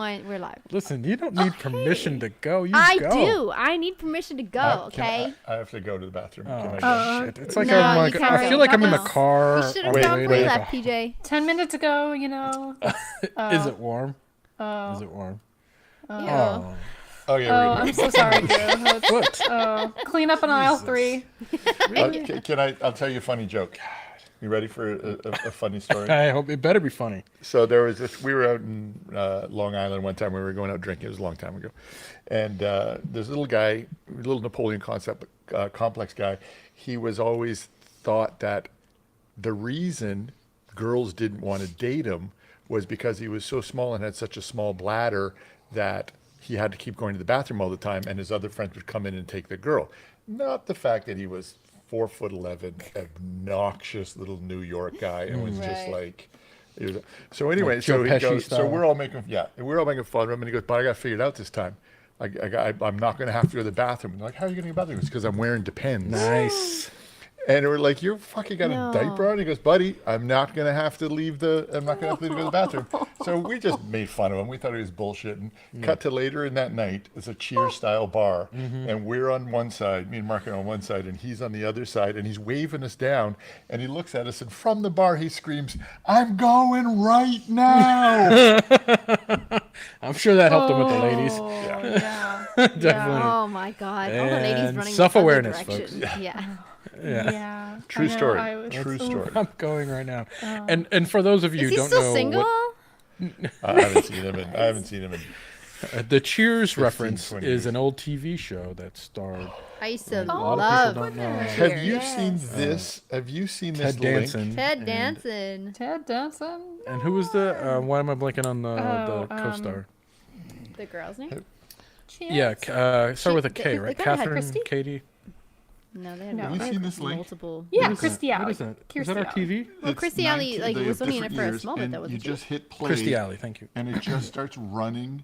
1. We're live. Listen, you don't need permission to go. I do. I need permission to go, okay? I have to go to the bathroom. Oh, shit. It's like No, I'm you like, can't I go. feel like I'm in the No. car. You should have gone before you left, PJ. 10 minutes ago, you know. Is it warm? Oh. Is it warm? Yeah. Oh, yeah, Oh, I'm so sorry, Drew. What? Clean up in aisle 3. I'll tell you a funny joke. You ready for a funny story? I hope it better be funny. So there was this, we were out in Long Island one time. We were going out drinking. It was a long time ago. And there's a little guy, a little Napoleon complex guy. He was always thought that the reason girls didn't want to date him was because he was so small and had such a small bladder that he had to keep going to the bathroom all the time, and his other friends would come in and take the girl. Not the fact that he was 4'11", obnoxious little New York guy, and was just like. So anyway, like so he Pesci goes. style. So we're all making fun of him, and he goes, "But I got to figure it out this time. I'm not going to have to go to the bathroom." And they're like, "How are you going to go to the bathroom?" It's because I'm wearing Depends. Nice. And we're like, "You're fucking got a diaper on?" He goes, "Buddy, I'm not going to have to leave to go to the bathroom." So we just made fun of him. We thought he was bullshitting. Cut to later in that night. It's a Cheers style bar, and we're on one side, me and Mark are on one side, and he's on the other side, and he's waving us down, and he looks at us, and from the bar he screams, "I'm going right now!" I'm sure that helped him with the ladies. Yeah. Definitely. Oh my God! All the ladies And running self-awareness, in other folks. directions. Yeah. Yeah. True I know, story. True story. I'm going right now. And for those of you Is who he don't still know single? I haven't seen him in. the Cheers 15, reference 20 is years. an old TV show that starred I used to a lot love of people don't know. Have you Cheers. seen this? Have you seen this Ted link? Danson. Ted Danson, Ted Danson. And who was the? Why am I blanking on the co-star? the girl's name. Yeah, start with a K, the right? girl had Catherine, Christy? Katie. No, they had No. Have you seen this link? multiple. Yeah, What is Christy that? Alley. What is that? Is Kirstie that our Alley. TV? Well, It's Christy Alley 19 like they was have looking at it for a different moment. years, That and wasn't you she? just hit play. Christy Alley, thank you. And it just starts running.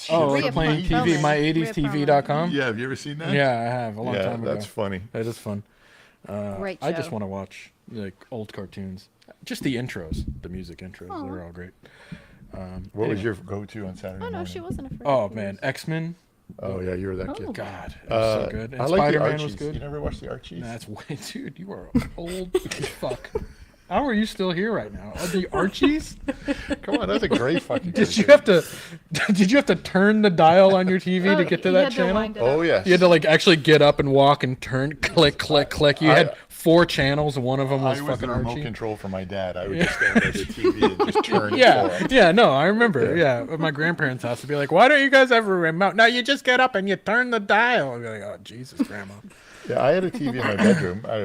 Oh, Rhea like playing Perlman. TV, Rhea my80stv.com? Yeah, have you ever seen that? Yeah, I have a long Yeah, time ago. that's funny. That is fun. Great I just show. want to watch like old cartoons. Just the intros, the music intros. Aw. They're all great. What was Anyway. your go-to on Saturday Oh no, morning? she wasn't afraid. Oh man, X-Men. Oh yeah, you were that kid. God, it was so good. And I like the Spider-Man Archies. was good. You never watched the Archies? Nah, that's way, dude. You are old as fuck. How are you still here right now? The Archies? Come on, that's a great fucking. Did you cartoon. have to? Did you have to turn the dial on your TV to get to that channel? Oh yes. You had to like actually get up and walk and turn, click, click, click. You had 4 channels, and one of them was I was the fucking remote Archie. control for my dad. I would just stand at the TV and just turn it for Yeah, him. yeah, no, I remember. Yeah, at my grandparents' house, to be like, "Why don't you guys have a remote? No, you just get up and you turn the dial." I'd be like, "Oh, Jesus, Grandma." Yeah, I had a TV in my bedroom. I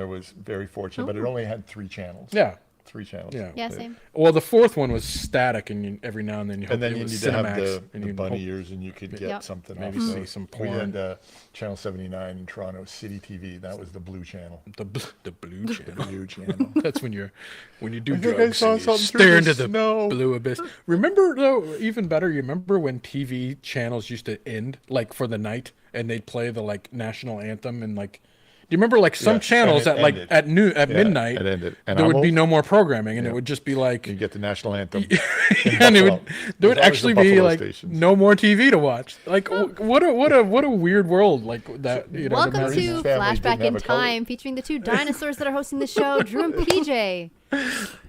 was very fortunate, but it only had 3 channels. Yeah, 3 channels. yeah. Yeah, same. Well, the 4th one was static, and every now and then you hope And then it you was need to have Cinemax, and the you'd bunny hope- ears, and you could get Yep. something. Maybe off see those. some We porn. had Channel 79 in Toronto, City TV. That was the blue channel. the blue channel. Blue channel. That's when you do I think I drugs saw and you something through stare the into the snow. blue abyss. Remember though, even better, you remember when TV channels used to end like for the night, and they'd play the like national anthem and like. Do you remember like some Yes, channels and at it like ended. at Yeah, midnight? it ended. And there I'm would be old. no more programming, and Yeah. it would just be like. You get the national anthem. And it would, Buffalo. there There's would always actually the be Buffalo like stations. no more TV to watch. Like what a weird world like that. You know, Welcome imagine to family Flashback didn't in have a color. Time, featuring the 2 dinosaurs that are hosting the show, Drew and PJ.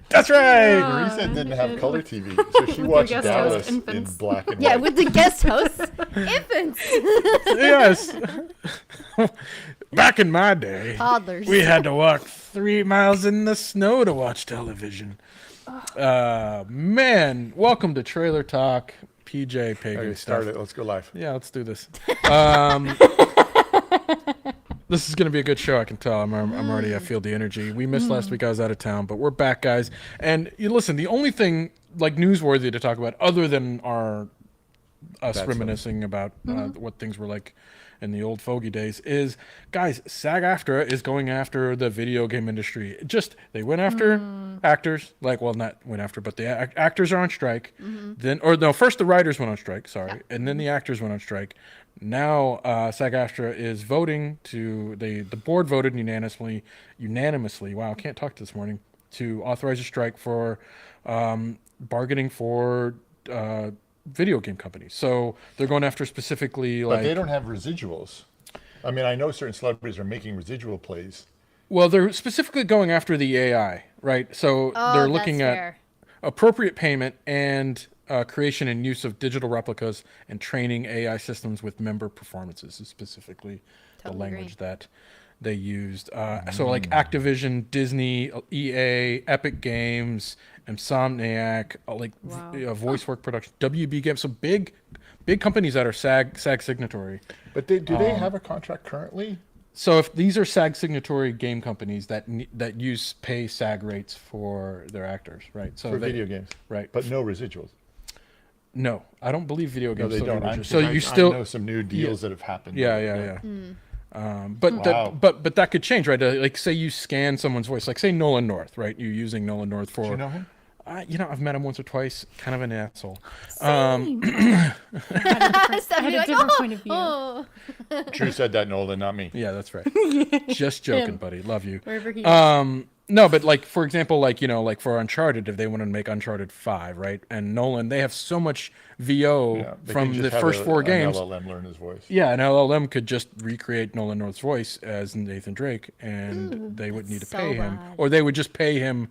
That's right. Marisa didn't have color TV, so she watched guest Dallas host in infants. black and Yeah, white. with the guest hosts, infants, Yes. Back in my day, toddlers. we had to walk 3 miles in the snow to watch television. Man, welcome to Trailer Talk, PJ Pagan Okay, stuff. start it. Let's go live. Yeah, let's do this. This is going to be a good show, I can tell. I'm already, I feel the energy. We missed last week. I was out of town, but we're back, guys. And you listen, the only thing like newsworthy to talk about other than us That's reminiscing about what things were like in the old fogey days is, guys, SAG-AFTRA is going after the video game industry. They went after actors, like, well, not went after, but the actors are on strike. First the writers went on strike, sorry, and then the actors went on strike. Now SAG-AFTRA is voting the board voted unanimously, wow, I can't talk this morning, to authorize a strike for bargaining for video game companies. So they're going after specifically But like. they don't have residuals. I mean, I know certain celebrities are making residual plays. Well, they're specifically going after the AI, right? So Oh, they're that's looking at fair. appropriate payment and creation and use of digital replicas and training AI systems with member performances is specifically Totally the language agree. that they used. So like Activision, Disney, EA, Epic Games, Insomniac, Wow. voice work production, WB Games. So big companies that are SAG signatory. But do they have a contract currently? So if these are SAG signatory game companies that pay SAG rates for their actors, right? So For video games. right? But no residuals. No, I don't believe video No, games. they still don't. do I'm, residuals. So I, you still, I know some new deals that have happened. yeah. But Wow. but that could change, right? Like say you scan someone's voice, like say Nolan North, right? You're using Nolan North for. Do you know him? I've met him once or twice. Kind of an asshole. Same. I had a Stephanie like, different point of view. Oh. Drew said that, Nolan, not me. Yeah, that's right. Just joking, buddy. Love you. Wherever he No, but like for example, like for Uncharted, if they want to make Uncharted 5, right? And Nolan, they have so much VO Yeah, they from could the just have first four an games. LLM learn his voice. Yeah, an LLM could just recreate Nolan North's voice as Nathan Drake, and they would need to so pay him, bad. or they would just pay him,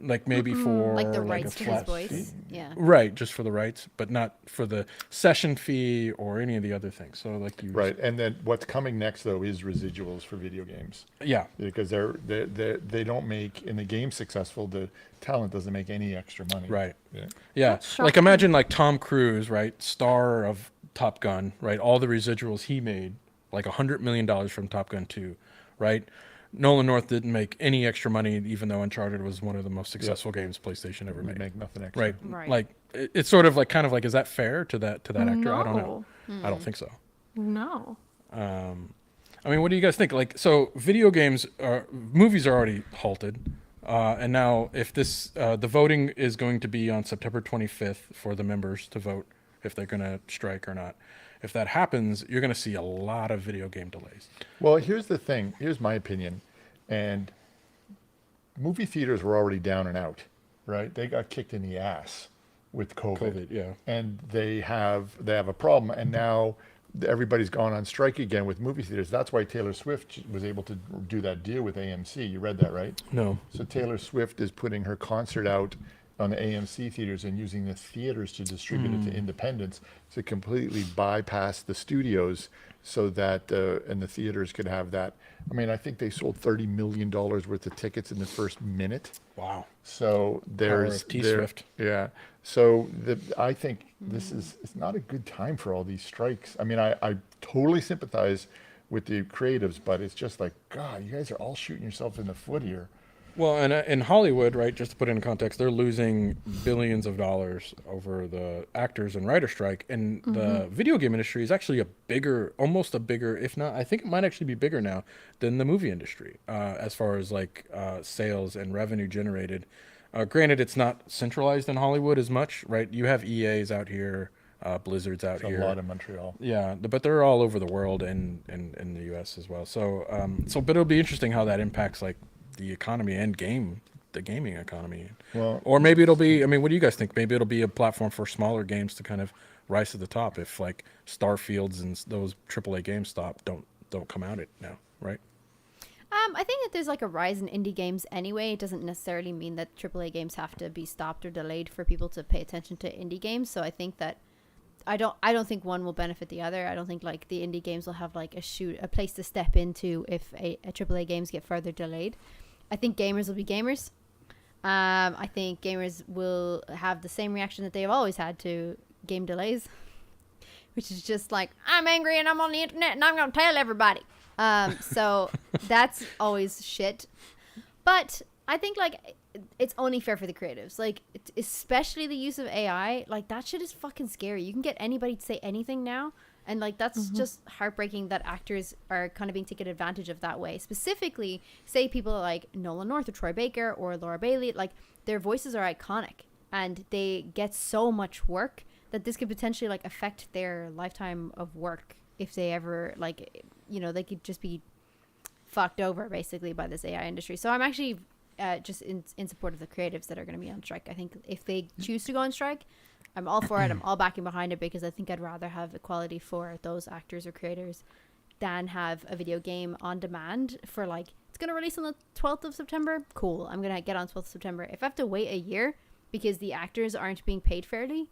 like maybe for Like the a rights to his flat voice. fee. Yeah. Right, just for the rights, but not for the session fee or any of the other things. So like you, Right, and then what's coming next though is residuals for video games yeah, because they don't make in the game successful. The talent doesn't make any extra money. right. Yeah. Yeah, That's like shocking. imagine like Tom Cruise, right, star of Top Gun, right? All the residuals he made, like $100 million from Top Gun 2, right? Nolan North didn't make any extra money, even though Uncharted was one of the most successful games PlayStation ever We made. make nothing extra. Right, Right. like it's sort of like kind of like, is that fair to that actor? I don't know. No. I don't think so. No. I mean, what do you guys think? Like, so video games, movies are already halted. And now if this, the voting is going to be on September 25th for the members to vote if they're going to strike or not. If that happens, you're going to see a lot of video game delays. Well, here's the thing. Here's my opinion, and movie theaters were already down and out, right? They got kicked in the ass with COVID, yeah. and they have a problem, and now everybody's gone on strike again with movie theaters. That's why Taylor Swift was able to do that deal with AMC. You read that, right? No. So Taylor Swift is putting her concert out on the AMC theaters and using the theaters to distribute it to independents to completely bypass the studios so that and the theaters could have that. I mean, I think they sold $30 million worth of tickets in the first minute. Wow. So there's of T-Swift. Yeah. So I think it's not a good time for all these strikes. I mean, I totally sympathize with the creatives, but it's just like, God, you guys are all shooting yourself in the foot here. Well, and in Hollywood, right, just to put it in context, they're losing billions of dollars over the actors and writer strike. And the video game industry is actually almost a bigger, if not, I think it might actually be bigger now than the movie industry as far as like sales and revenue generated. Granted, it's not centralized in Hollywood as much, right? You have EAs out here, Blizzard's out It's here. a lot in Montreal. Yeah, but they're all over the world and in the U.S. as well. So, but it'll be interesting how that impacts like the economy and the gaming economy. Well, Or maybe it'll be. I mean, what do you guys think? Maybe it'll be a platform for smaller games to kind of rise to the top if like Starfields and those AAA games don't come out now, right? I think that there's like a rise in indie games anyway. It doesn't necessarily mean that AAA games have to be stopped or delayed for people to pay attention to indie games. So I think that I don't think one will benefit the other. I don't think like the indie games will have like a place to step into if a AAA games get further delayed. I think gamers will be gamers. I think gamers will have the same reaction that they've always had to game delays, which is just like, I'm angry and I'm on the internet and I'm going to tell everybody. So that's always shit. But I think like it's only fair for the creatives, like especially the use of AI. Like that shit is fucking scary. You can get anybody to say anything now. And like that's just heartbreaking that actors are kind of being taken advantage of that way. Specifically, say people like Nolan North or Troy Baker or Laura Bailey, like their voices are iconic and they get so much work that this could potentially like affect their lifetime of work if they ever like, you know, they could just be fucked over basically by this AI industry. So I'm actually just in support of the creatives that are going to be on strike. I think if they choose to go on strike, I'm all for it. I'm all backing behind it because I think I'd rather have equality for those actors or creators than have a video game on demand for like, it's going to release on the 12th of September. Cool. I'm going to get on 12th of September. If I have to wait a year because the actors aren't being paid fairly,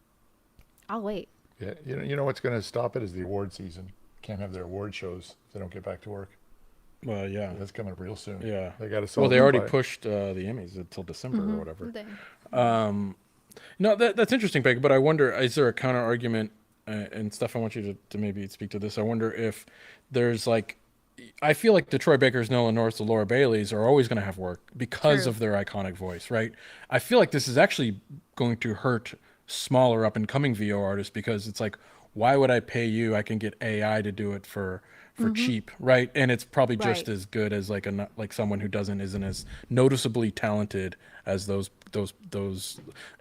I'll wait. Yeah, you know what's going to stop it is the award season. Can't have their award shows if they don't get back to work. Well, yeah. That's coming up real soon. Yeah. They got to. Well, they already pushed the Emmys until December or whatever. No, that's interesting, Peg. But I wonder, is there a counter argument? And Steph, I want you to maybe speak to this. I wonder if there's like, I feel like the Troy Bakers, Nolan Norths, the Laura Baileys are always going to have work because of their iconic voice, right? I feel like this is actually going to hurt smaller up and coming VO artists because it's like, why would I pay you? I can get AI to do it for cheap, right? And it's probably just as good as like someone who isn't as noticeably talented as those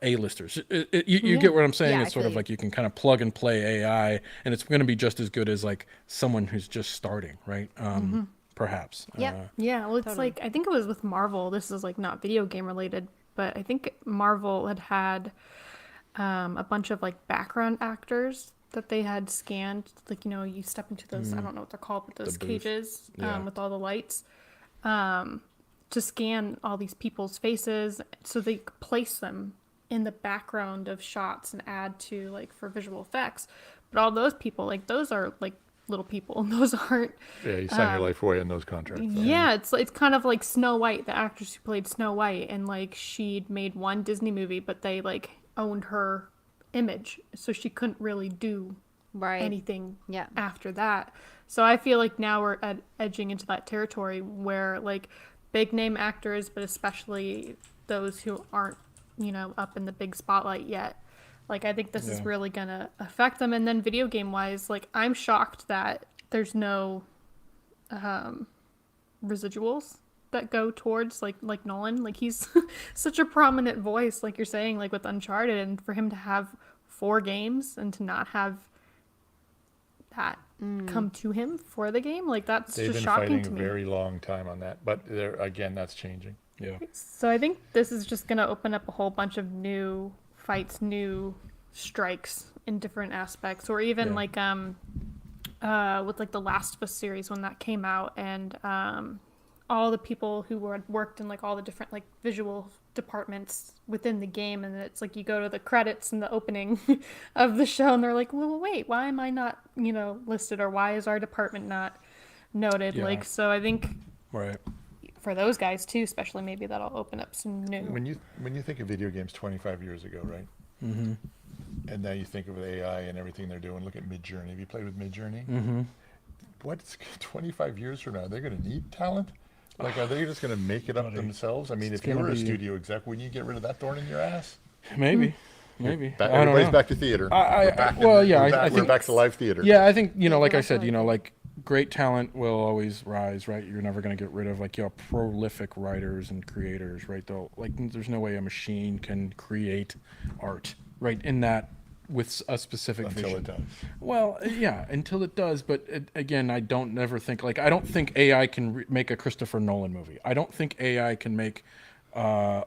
A-listers. You get what I'm saying? Yeah, it's sort of like you can kind of plug and play AI, and it's going to be just as good as like someone who's just starting, right? Perhaps. Yeah, well, it's like, I think it was with Marvel. This is like not video game related, but I think Marvel had a bunch of like background actors that they had scanned, like, you know, you step into those, I don't know what they're called, but those cages with all the lights, to scan all these people's faces so they could place them in the background of shots and add to, like, for visual effects. But all those people, like, those are, like, little people. Those aren't... Yeah, you sign your life away in those contracts. Yeah, it's kind of like Snow White, the actress who played Snow White, and, like, she'd made one Disney movie, but they, like, owned her image, so she couldn't really do anything after that. So I feel like now we're edging into that territory where like big name actors, but especially those who aren't, you know, up in the big spotlight yet, like I think this is really gonna affect them. And then video game wise, like I'm shocked that there's no residuals that go towards like Nolan. Like he's such a prominent voice, like you're saying, like with Uncharted, and for him to have 4 games and to not have that come to him for the game, like that's just shocking to me. They've been fighting a very long time on that, but there again, that's changing. Yeah. So I think this is just going to open up a whole bunch of new fights, new strikes in different aspects, or even like with like the Last of Us series when that came out, and all the people who had worked in like all the different like visual departments within the game, and it's like you go to the credits in the opening of the show and they're like, well, wait, why am I not, you know, listed, or why is our department not noted? Like, so I think for those guys too, especially, maybe that'll open up some new. When you think of video games 25 years ago, right? Mm-hmm. And now you think of AI and everything they're doing. Look at Midjourney. Have you played with Midjourney? Mm-hmm. What's 25 years from now? They're going to need talent. Like, are they just going to make it up themselves? I mean, if you were a studio exec, wouldn't you get rid of that thorn in your ass? Maybe. Everybody's back to theater. We're back to live theater. Yeah, I think, you know, like I said, you know, like great talent will always rise, right? You're never going to get rid of like, you know, prolific writers and creators, right? Though, like, there's no way a machine can create art, right? In that, with a specific vision. Until it does. Well, yeah, until it does. But again, I don't think AI can make a Christopher Nolan movie. I don't think AI can make an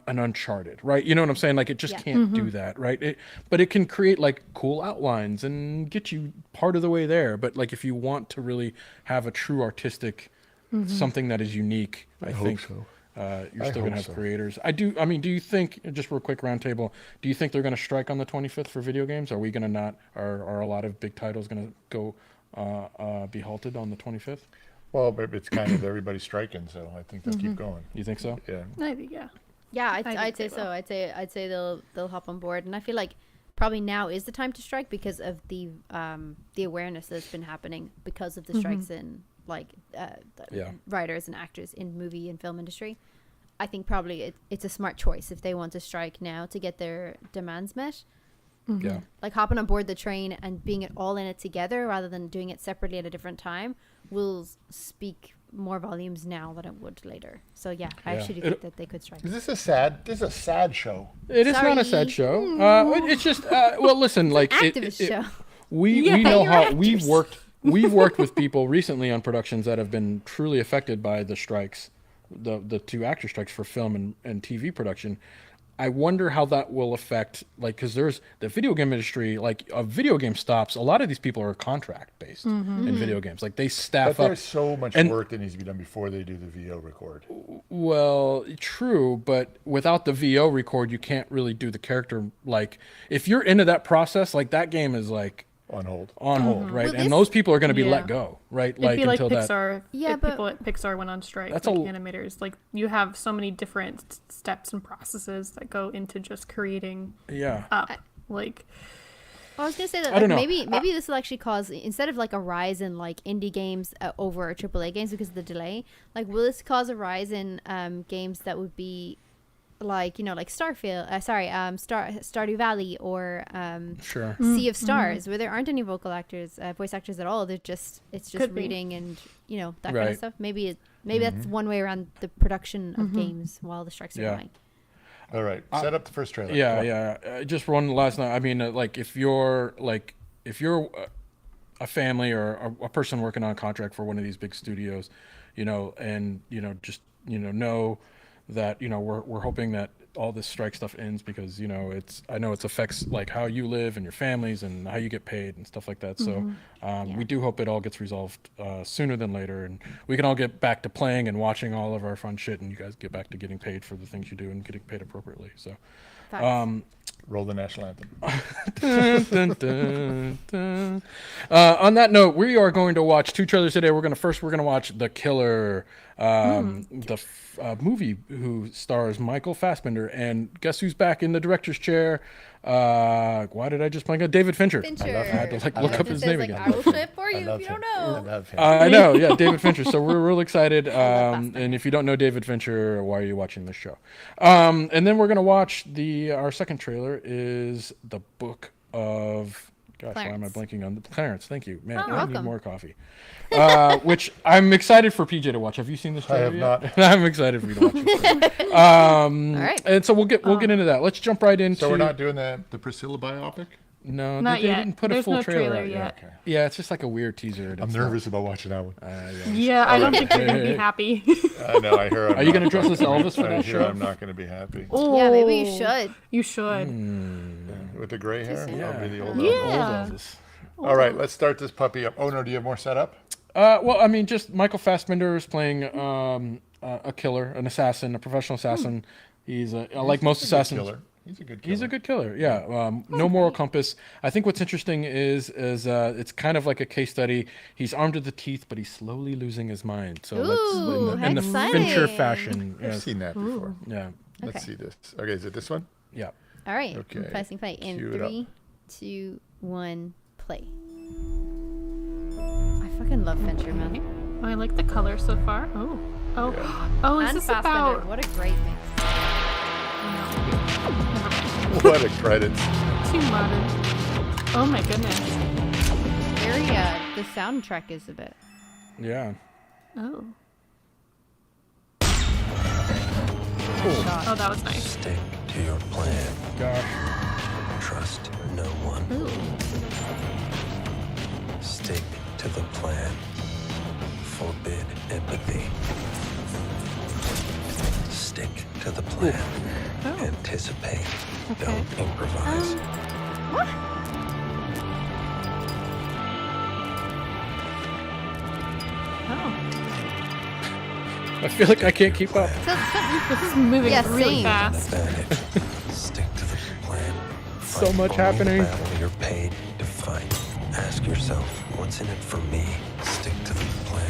Uncharted, right? You know what I'm saying? Like, it just can't do that, right? But it can create like cool outlines and get you part of the way there. But like, if you want to really have a true artistic something that is unique, I think so. You're still going to have creators. I mean, do you think, just real quick roundtable, do you think they're going to strike on the 25th for video games? Are we going to not, are a lot of big titles going to go be halted on the 25th? Well, it's kind of everybody striking, so I think they'll keep going. You think so? Yeah. I think, yeah, I'd say so. I'd say they'll hop on board, and I feel like probably now is the time to strike because of the awareness that's been happening because of the strikes in like writers and actors in movie and film industry. I think probably it's a smart choice if they want to strike now to get their demands met. Yeah, like hopping on board the train and being it all in it together rather than doing it separately at a different time will speak more volumes now than it would later. So I actually think that they could strike. Is this a sad show? It is not a sad show. It's just well, listen, like activist show. We know how we've worked with people recently on productions that have been truly affected by the strikes. the two actor strikes for film and TV production. I wonder how that will affect, like, because there's the video game industry, like a video game stops. A lot of these people are contract based in video games. Like they staff But up. there's so much work that needs to be done before they do the VO record. Well, true, but without the VO record, you can't really do the character. Like if you're into that process, like that game is like On hold. right? Well, And those people are going to be Yeah. let go, right? It'd be like until that. Pixar. Yeah, if but- people at Pixar went on strike, That's like a- animators. Like you have so many different steps and processes that go into just creating Yeah. up. Like I was gonna say that I don't like, know. maybe this will actually cause, instead of like a rise in like indie games over AAA games because of the delay, like will this cause a rise in games that would be like, you know, like Starfield, Stardew Valley or Sure. Sea of Stars, where there aren't any voice actors at all. They're just it's just Could be. reading and, you know, that kind Right. of stuff. Maybe that's one way around the production of games while the strikes are Yeah. going. All right, set up the first trailer. Yeah, Come on. yeah. Just one last night. I mean, like if you're a family or a person working on a contract for one of these big studios, you know, and you know, just know that we're hoping that all this strike stuff ends because I know it affects like how you live and your families and how you get paid and stuff like that. So we do hope it all gets resolved sooner than later, and we can all get back to playing and watching all of our fun shit, and you guys get back to getting paid for the things you do and getting paid appropriately. So. Facts. Roll the national anthem. Dun, dun, dun. On that note, we are going to watch two trailers today. We're gonna watch The Killer, the movie who stars Michael Fassbender, and guess who's back in the director's chair? Why did I just blank out? David Fincher. Fincher. I had to I look love up his It says, name like, again. I will play it for I you love if you him. don't know. I love him. I know, yeah, David Fincher. So we're real excited. Fassbender. And if you don't know David Fincher, why are you watching this show? And then we're gonna watch our second trailer is the book of. Gosh, why am I Clarence. blanking on Clarence? Thank you, man. Oh, I need welcome. more coffee. Which I'm excited for PJ to watch. Have you seen this I trailer have yet? not. I'm excited for you to watch it. All right. And so we'll get into that. Let's jump right into. So we're not doing the Priscilla biopic? No, Not they yet. didn't put There's a full no trailer, trailer out yet. Okay. Yeah, it's just like a weird teaser. I'm nervous about watching that one. yeah, I don't think you're gonna be happy. I know, I hear. Are you gonna dress as Elvis for I that hear show? I'm not going to be happy. Yeah, maybe you should. You should. With the gray hair? soon. I'll be the old Yeah. Elvis. Old Elvis. All right, let's start this puppy up. Oh, no, do you have more set up? Well, I mean, just Michael Fassbender is playing a killer, an assassin, a professional assassin. He's like most assassins. Killer. He's a good killer. He's a good killer. Yeah. No moral compass. I think what's interesting is it's kind of like a case study. He's armed to the teeth, but he's slowly losing his mind. So Ooh, in the exciting. Fincher fashion. I've Yes. seen that before. Yeah. Let's Okay. see this. Okay, is it this one? Yeah. All right. Okay, I'm pressing play in cue it up. 3, 2, 1, play. I fucking love Fincher, man. I like the color so far. Oh, oh, is And this Fassbender. about? What a great mix. What a credits. Too modern. Oh my goodness. Very, the soundtrack is a bit. Yeah. Oh. Shot. Oh, that was nice. Stick to your plan. Gosh. Trust no one. Ooh. Stick to the plan. Forbid empathy. Stick to the plan. Oh. Anticipate. Okay. Don't improvise. What? Oh. I feel like I can't keep up. This is moving Yeah, really same. fast. Advantage. Stick to the plan. So Fight much only happening. The battle you're paid to fight. Ask yourself, what's in it for me? Stick to the plan.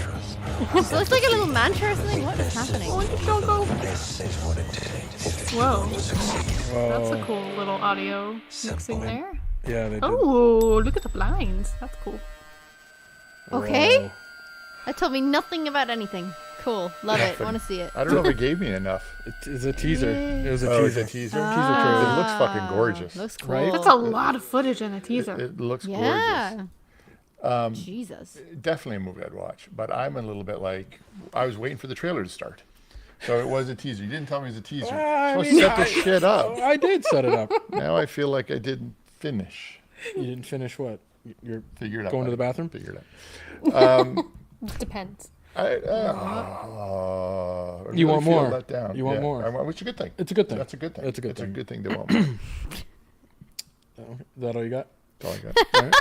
It looks like a little mantra or something. What is happening? Don't go. This is what it takes if you Whoa. want to succeed. That's a Whoa. cool little audio mixing Simple. there. Yeah, they did. Oh, look at the blinds. That's cool. Okay. Whoa. That told me nothing about anything. Cool. Love it. Want to see it. I don't know if it gave me enough. It's a teaser. It was a Oh, teaser. it's a teaser? Ah, It looks fucking gorgeous. Looks cool. Right? That's a lot of footage in a teaser. It looks Yeah. gorgeous. Jesus. Definitely a movie I'd watch, but I'm a little bit like, I was waiting for the trailer to start. So it was a teaser. You didn't tell me it was a teaser. I You're supposed mean, to set the shit up. I did set it up. Now I feel like I didn't finish. You didn't finish what? You're Figure it out. going to the buddy. bathroom? Figure it out. Depends. All I You want feel more. let down. You want more. Which is a good thing. It's a good thing. That's a good thing. It's a good It's thing. a good thing to want more. Is that all you got? That's all I got. All right.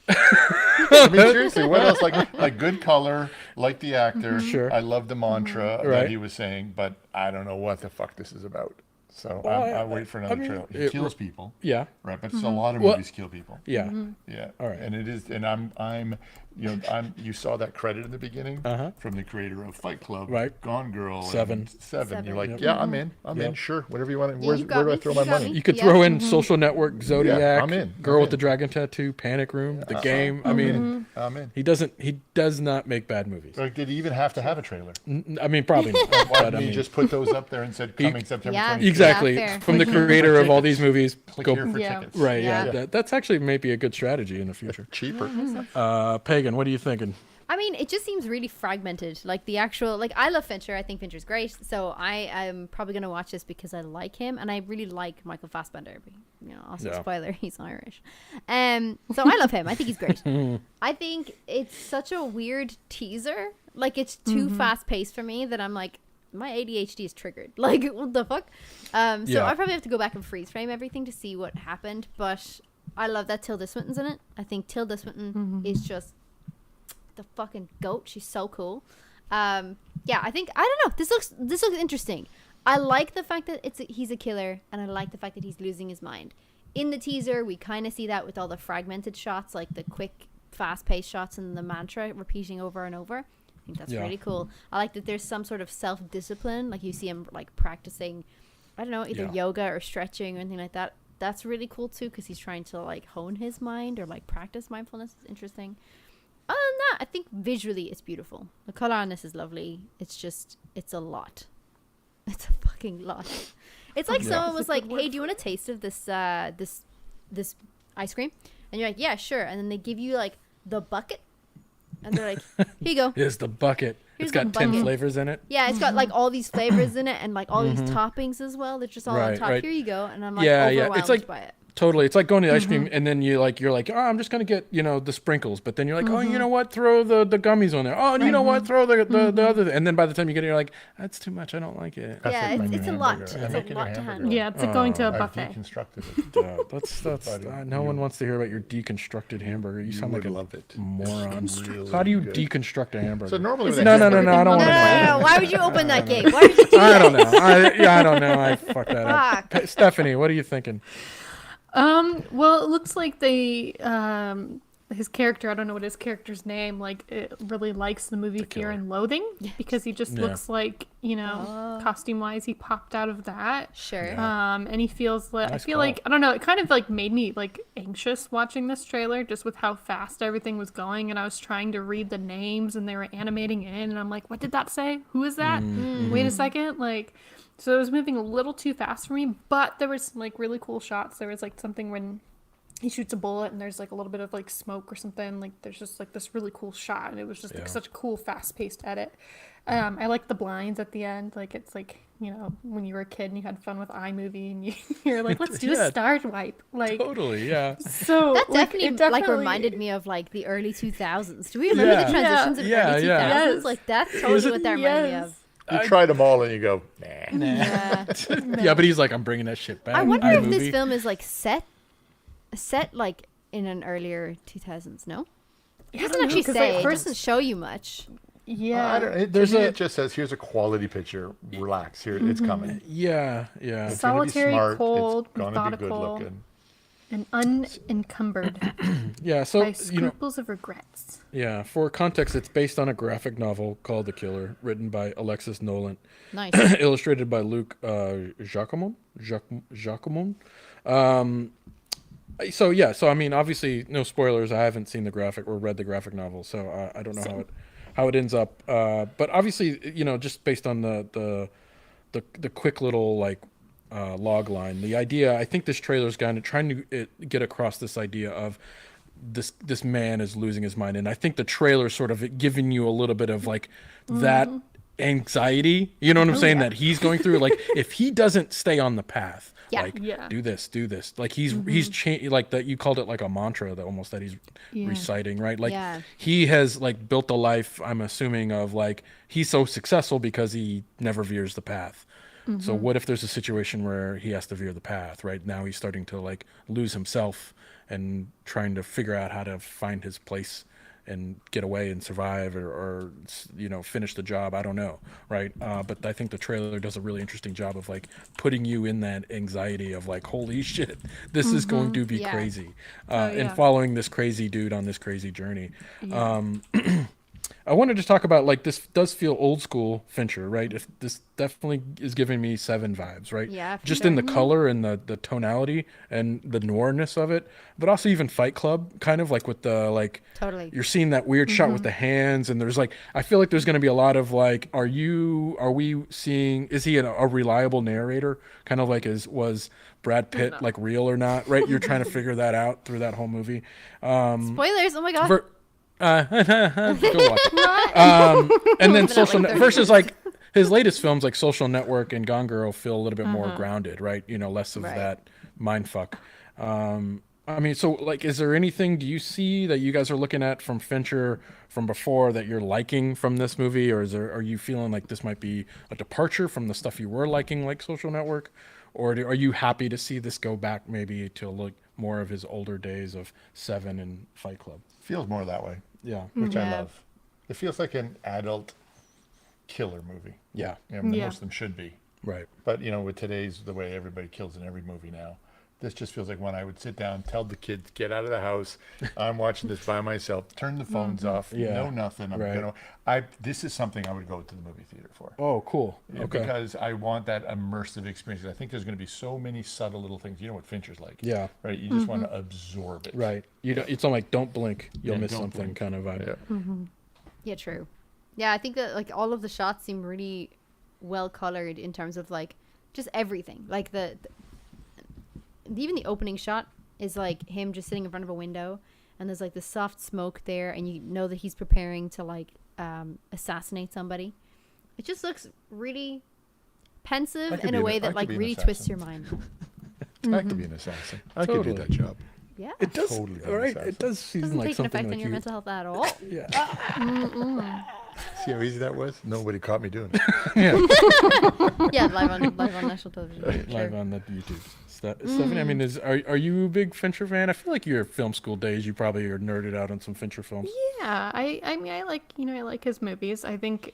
I mean, seriously, what else? Like good color, like the actor. Sure. I love the mantra Right. that he was saying, but I don't know what the fuck this is about. So I'll wait for another trailer. He kills people, Yeah. right? But a lot of Well- movies kill people. Yeah. Yeah. All right. And it is, and you saw that credit in the beginning from the creator of Fight Club, Right. Gone Girl, Seven. and Seven. You're like, Yep. yeah, I'm in, sure, whatever you want. Yeah, you got Where do I me. throw You my got money? me. You could Yeah. throw in Social Network, Zodiac, I'm in. Girl I'm with the in. Dragon Tattoo, Panic Room, The Game. I mean, I'm in. he does not make bad movies. Like, did he even have to have a trailer? I mean, probably not. Why but I didn't he mean, just put those up there and said coming September Yeah. 23rd? exactly. fair. From the creator of all these movies, Click go here for Yeah. tickets. right. Yeah, Yeah. that's actually maybe a good strategy in the future. Cheaper. Pagan, what are you thinking? I mean, it just seems really fragmented. Like the actual, like I love Fincher. I think Fincher's great. So I am probably gonna watch this because I like him and I really like Michael Fassbender. But, also Yeah. spoiler, he's Irish. So I love him. I think he's great. I think it's such a weird teaser. Like it's too fast paced for me that I'm like, my ADHD is triggered. Like what the fuck? So Yeah. I probably have to go back and freeze frame everything to see what happened. But I love that Tilda Swinton's in it. I think Tilda Swinton is just the fucking goat. She's so cool. I think I don't know. This looks interesting. I like the fact that he's a killer, and I like the fact that he's losing his mind. In the teaser, we kind of see that with all the fragmented shots, like the quick, fast-paced shots and the mantra repeating over and over. I think that's really cool. I like that there's some sort of self-discipline, like you see him like practicing, I don't know, either yoga or stretching or anything like that. That's really cool too, because he's trying to like hone his mind or like practice mindfulness. It's interesting. Other than that, I think visually it's beautiful. The color on this is lovely. It's a lot. It's a fucking lot. It's like someone was like, "Hey, do you want a taste of this this ice cream?" And you're like, "Yeah, sure." And then they give you like the bucket, and they're like, "Here you go." Here's the bucket. Here's It's got the 10 bucket. flavors in it. Yeah, it's got like all these flavors in it, and like all these toppings as well. They're just all on Right, top. right. Here you go. And I'm like Yeah, yeah. overwhelmed It's like by it. Totally. It's like going to ice cream and then you're like, oh, I'm just going to get, the sprinkles. But then you're like, oh, you know what? Throw the gummies on there. Oh, and you know what? Throw the other. And then by the time you get it, you're like, that's too much. I don't like it. Yeah, like it's a your lot. hamburger. It's I'm a making your lot to hamburger. handle. Yeah, it's like going to a I've buffet. deconstructed it. That's no one wants to hear about your deconstructed hamburger. You sound would like a love it. moron. It's really How do you good. deconstruct a hamburger? So normally when no, I no, have no, no, I don't No, want no, to no, know. no. Why would you open that gate? Why would you do I that? don't know. I don't know. I fucked that up. Fuck. Stephanie, what are you thinking? Well, it looks like they, his character, I don't know what his character's name, like, it really likes the movie Fear killer. and Loathing because he just Yeah. looks like, costume wise, he popped out of that. Sure. And he feels like, I Nice feel call. like, I don't know, it kind of like made me like anxious watching this trailer just with how fast everything was going. And I was trying to read the names and they were animating it in. And I'm like, what did that say? Who is that? Wait a second. Like, so it was moving a little too fast for me, but there was some like really cool shots. There was like something when he shoots a bullet and there's like a little bit of like smoke or something. Like there's just like this really cool shot, and it was just like such a cool fast-paced edit. I like the blinds at the end. Like it's like, when you were a kid and you had fun with iMovie and you're like, let's do Yeah. a star wipe. Like Totally, yeah. so That like, definitely, it like reminded me of like the early 2000s. Do we remember Yeah. the transitions in Yeah, early 2000s? yeah. Yes. Like that's totally what that reminded me Yes. of. You try them all and you go, nah. Yeah. Yeah, but he's like, I'm bringing that shit back. I wonder if iMovie. this film is like set like in an earlier 2000s. No, it doesn't actually 'cause, say. like, It first- doesn't show you much. Yeah. There's it just says, here's a quality picture. Relax. Here, it's coming. Yeah, yeah. It's gonna be Solitary, smart. cold, It's gonna be good methodical. looking. And unencumbered Yeah, so, by scruples of regrets. yeah, for context, it's based on a graphic novel called The Killer, written by Alexis Nolan, Nice. illustrated by Luc Jacquemont. So I mean, obviously, no spoilers. I haven't seen the graphic or read the graphic novel, so I don't know how it ends up. But obviously, just based on the quick little like log line, the idea. I think this trailer is kind of trying to get across this idea of this man is losing his mind, and I think the trailer sort of giving you a little bit of like that anxiety, you know what I'm saying, that he's going through. Like, if he doesn't stay on the path, Yeah. like Yeah. do this, like he's like that, you called it like a mantra that almost that he's reciting, right? Like he has like built a life, I'm assuming, of like he's so successful because he never veers the path. So what if there's a situation where he has to veer the path? Right now he's starting to like lose himself and trying to figure out how to find his place and get away and survive, or you know, finish the job. I don't know, right? But I think the trailer does a really interesting job of like putting you in that anxiety of like, holy shit, this is going to be crazy, and following this crazy dude on this crazy journey. I wanted to talk about, like, this does feel old school Fincher, right? If this definitely is giving me Seven vibes, right? Yeah, just in the color and the tonality and the noirness of it, but also even Fight Club, kind of like with the like. Totally. You're seeing that weird shot with the hands, and there's like, I feel like there's going to be a lot of like, are we seeing? Is he a reliable narrator? Kind of like was Brad Pitt like real or not? Right? You're trying to figure that out through that whole movie. Spoilers! Oh my god. Go watch it. And then versus like his latest films like Social Network and Gone Girl feel a little bit more grounded, right? You know, less of that mind fuck. I mean, so like, is there anything do you see that you guys are looking at from Fincher from before that you're liking from this movie, or are you feeling like this might be a departure from the stuff you were liking, like Social Network, or are you happy to see this go back maybe to look more of his older days of Seven and Fight Club? Feels more that way. Yeah. Which I love. It feels like an adult killer movie. Yeah. You know, most of them should be. Right. But, you know, with today's, the way everybody kills in every movie now, this just feels like one I would sit down, tell the kids, get out of the house. I'm watching this by myself. Turn the phones off. Yeah. No nothing. This is something I would go to the movie theater for. Oh, cool. Okay. Because I want that immersive experience. I think there's going to be so many subtle little things. You know what Fincher's like. Yeah. Right. You just want to absorb it. Right. You don't. It's like, don't blink, you'll miss something, blink. kind of vibe. Yeah. Yeah, true. Yeah, I think that like all of the shots seem really well colored in terms of like just everything. Like even the opening shot is like him just sitting in front of a window, and there's like the soft smoke there, and you know that he's preparing to like assassinate somebody. It just looks really pensive in a way that like really twists your mind. I could be an assassin. I could do that job. Yeah, it does. Totally right. It does seem doesn't like take an something effect like on your mental health at all. Yeah. See how easy that was? Nobody caught me doing it. Yeah, live on national television. Live on the YouTube. Stephanie, I mean, are you a big Fincher fan? I feel like your film school days, you probably are nerded out on some Fincher films. Yeah, I mean, I like his movies. I think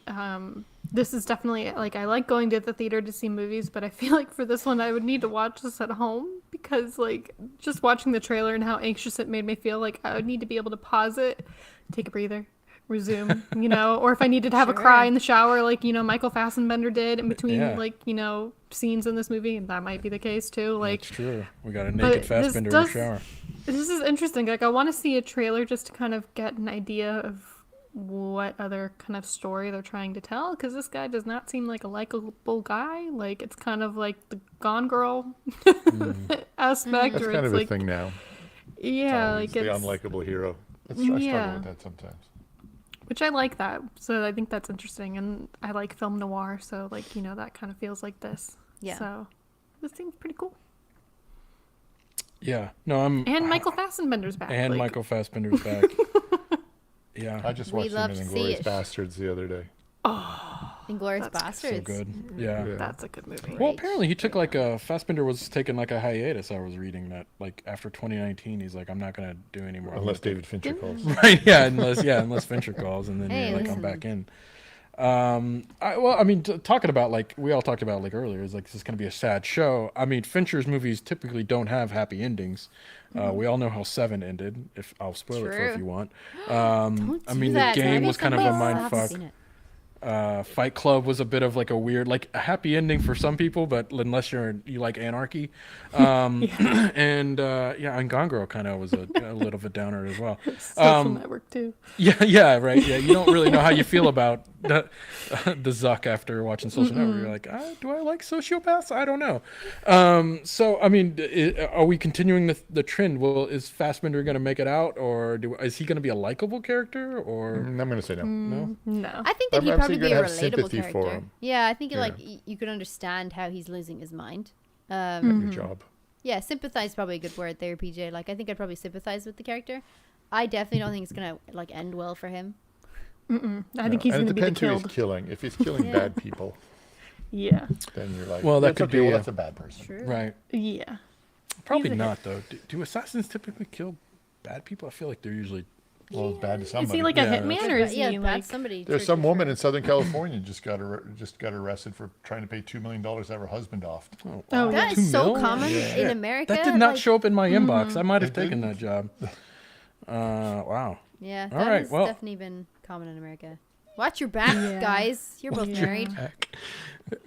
this is definitely like, I like going to the theater to see movies, but I feel like for this one I would need to watch this at home, because like just watching the trailer and how anxious it made me feel, like I would need to be able to pause it, take a breather, resume, you know, or if I needed to have a cry in the shower, like, you know, Michael Fasbender did in between like, you know, scenes in this movie, and that might be the case too. Like, that's true. We got a naked Fasbender in the shower. This is interesting. Like, I want to see a trailer just to kind of get an idea of what other kind of story they're trying to tell, because this guy does not seem like a likable guy. Like, it's kind of like the Gone Girl aspect. That's or kind it's of like, a thing now. Yeah, it's like the it's unlikable hero. I struggle with that sometimes. Which I like that. So I think that's interesting, and I like film noir. So like, you know, that kind of feels like this. Yeah. So this seems pretty cool. Yeah. No, And Michael Fassbender's back. And like, Michael Fassbender's back. Yeah. I just watched him in Inglourious Bastards the other day. Inglourious Bastards. So good. Yeah. That's a good movie. Well, apparently he took like Fassbender was taking like a hiatus. I was reading that like after 2019, he's like, I'm not gonna do any more. Unless David Fincher calls. Right? Yeah. Unless Fincher calls, and then you're like, I'm back in. Talking about like we all talked about like earlier, is like this is gonna be a sad show. I mean, Fincher's movies typically don't have happy endings. We all know how Seven ended. If I'll spoil it for if you want. The game was kind of a mind fuck. Fight Club was a bit of like a weird, like a happy ending for some people, but unless you like anarchy, and Gone Girl kind of was a little of a downer as well. Social Network too. Yeah, right. Yeah, you don't really know how you feel about the Zuck after watching Social Network. You're like, do I like sociopaths? I don't know. So I mean, are we continuing the trend? Well, is Fasbender going to make it out, or is he going to be a likable character? Or I'm going to say no. no? No. I think that I'm he'd actually probably be a gonna have relatable sympathy for character. him. Yeah, I think Yeah. like you could understand how he's losing his mind. Your job. Yeah, sympathize is probably a good word there, PJ. Like, I think I'd probably sympathize with the character. I definitely don't think it's gonna like end well for him. I think he's and going to it be the depends who he's killed. killing. If he's killing Yeah. bad people, Yeah. then you're like, Well, that that's could okay, be well, a- that's a bad person. True. Right. Yeah. Probably He's a not though. Do assassins typically kill bad people? I feel like they're usually. Well, it's bad to somebody. Is he like a Yeah, hitman that's or is Yeah, he that's like... somebody. There's true, some for woman sure. in Southern California just got arrested for trying to pay $2 million to have her husband off. Oh, Oh, That $2 is so million? common Yeah. in America. That did not like, show up in my inbox. I might have It taken didn't? that job. Wow. Yeah, All that right, has well- definitely been common in America. Watch your back, Yeah. guys. You're both married.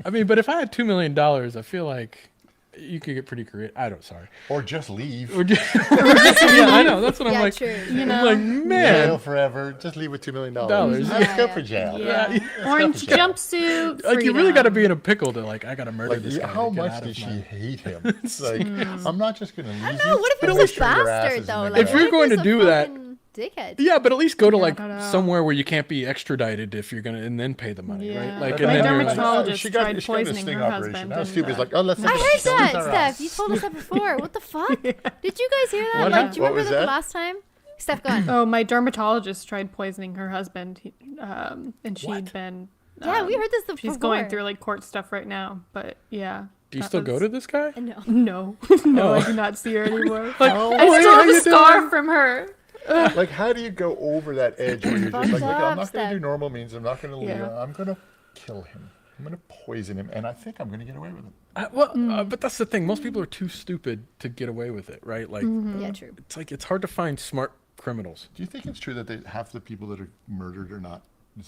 I mean, but if I had $2 million, I feel like you could get pretty creative. Sorry. Or just leave. Or just, yeah, I know. That's what I'm Yeah, like. true. You I'm know? like, Jail man. forever. Just leave with $2 million. Dollars. Let's Yeah, go yeah. for jail. Yeah. Orange jumpsuit. Like, you really got to freedom. be in a pickle to, like, I got to murder Like, this guy. how to get much out did of she my- hate him? It's like, I'm not just going to leave I you. don't know. What if but he's make a sure your ass bastard is though? in the Like, If ground. you're going to he's a do that- fucking dickhead. Yeah, but at least go to, like, I don't know. somewhere where you can't be extradited if you're going to, and then pay the money, Yeah. right? Like, But and My then you're like, like, dermatologist she got tried a poisoning sting her operation. husband Now and, Steve was like, oh, let's I heard that, our Steph. ass. You told us that before. What the fuck? Did you guys hear that? What Like, do you What remember was that that? the last time? Steph, go on. Oh, my dermatologist tried poisoning her husband, and she'd been. Yeah, we heard this before. She's going through like court stuff right now, but yeah. do you that still go was- to this guy? No. No, no, Oh. I do not see her anymore. Oh, I wait, still how have you a scar doing? from her. Like, how do you go over that edge where you're just like, Fucked okay, I'm up, not going Steph. to do normal means. I'm not going to leave. Yeah. I'm going to kill him. I'm going to poison him. And I think I'm going to get away with it. But that's the thing. Most people are too stupid to get away with it, right? Like, Yeah, true. it's like it's hard to find smart criminals. Do you think it's true that half the people that are murdered are not,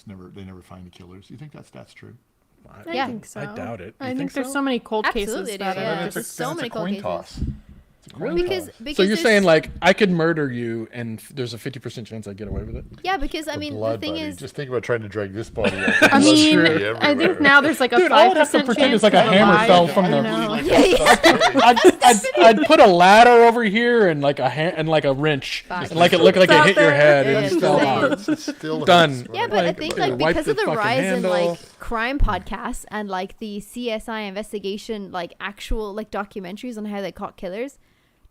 they never find the killers? Do you think that's true? I Yeah. think so. I doubt it. I You think think there's so? so many cold Absolutely, cases there that are. are Yeah, Then there's a- so then many it's a cold coin cases. toss. It's a coin Because toss. because So you're there's- saying like I could murder you and there's a 50% chance I get away with it? yeah, because I mean the Blood, thing buddy. is just think about trying to drag this body out. I mean, true. I think now there's like a 5% Dude, I would have to pretend it's like a chance hammer alive, fell from you the- know? yeah, yeah. I'd put a ladder over here and like and like a wrench Fuck. and like it looked like it Out hit your there. head Yeah, and it's it fell insane. out. It's still Done. hurts when Yeah, I but I Like, think they like wiped because the of the fucking rise handle. in like crime podcasts and like the CSI investigation, like actual like documentaries on how they caught killers,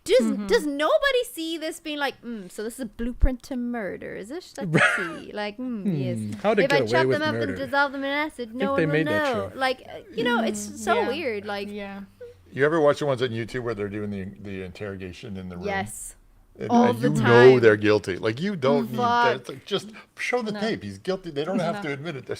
does nobody see this being like, so this is a blueprint to murder, is it? Let's see, like, yes. How to If get I away chop with them up murder? and dissolve them in acid, no they one will made that know. show. Like, you know, it's so Yeah. weird. Like, Yeah. You ever watch the ones on YouTube where they're doing the interrogation in the room? yes. And, all and the you know time. they're guilty. Like, you don't need that. Fuck. It's like, just show the tape. He's guilty. They don't have to admit it. They're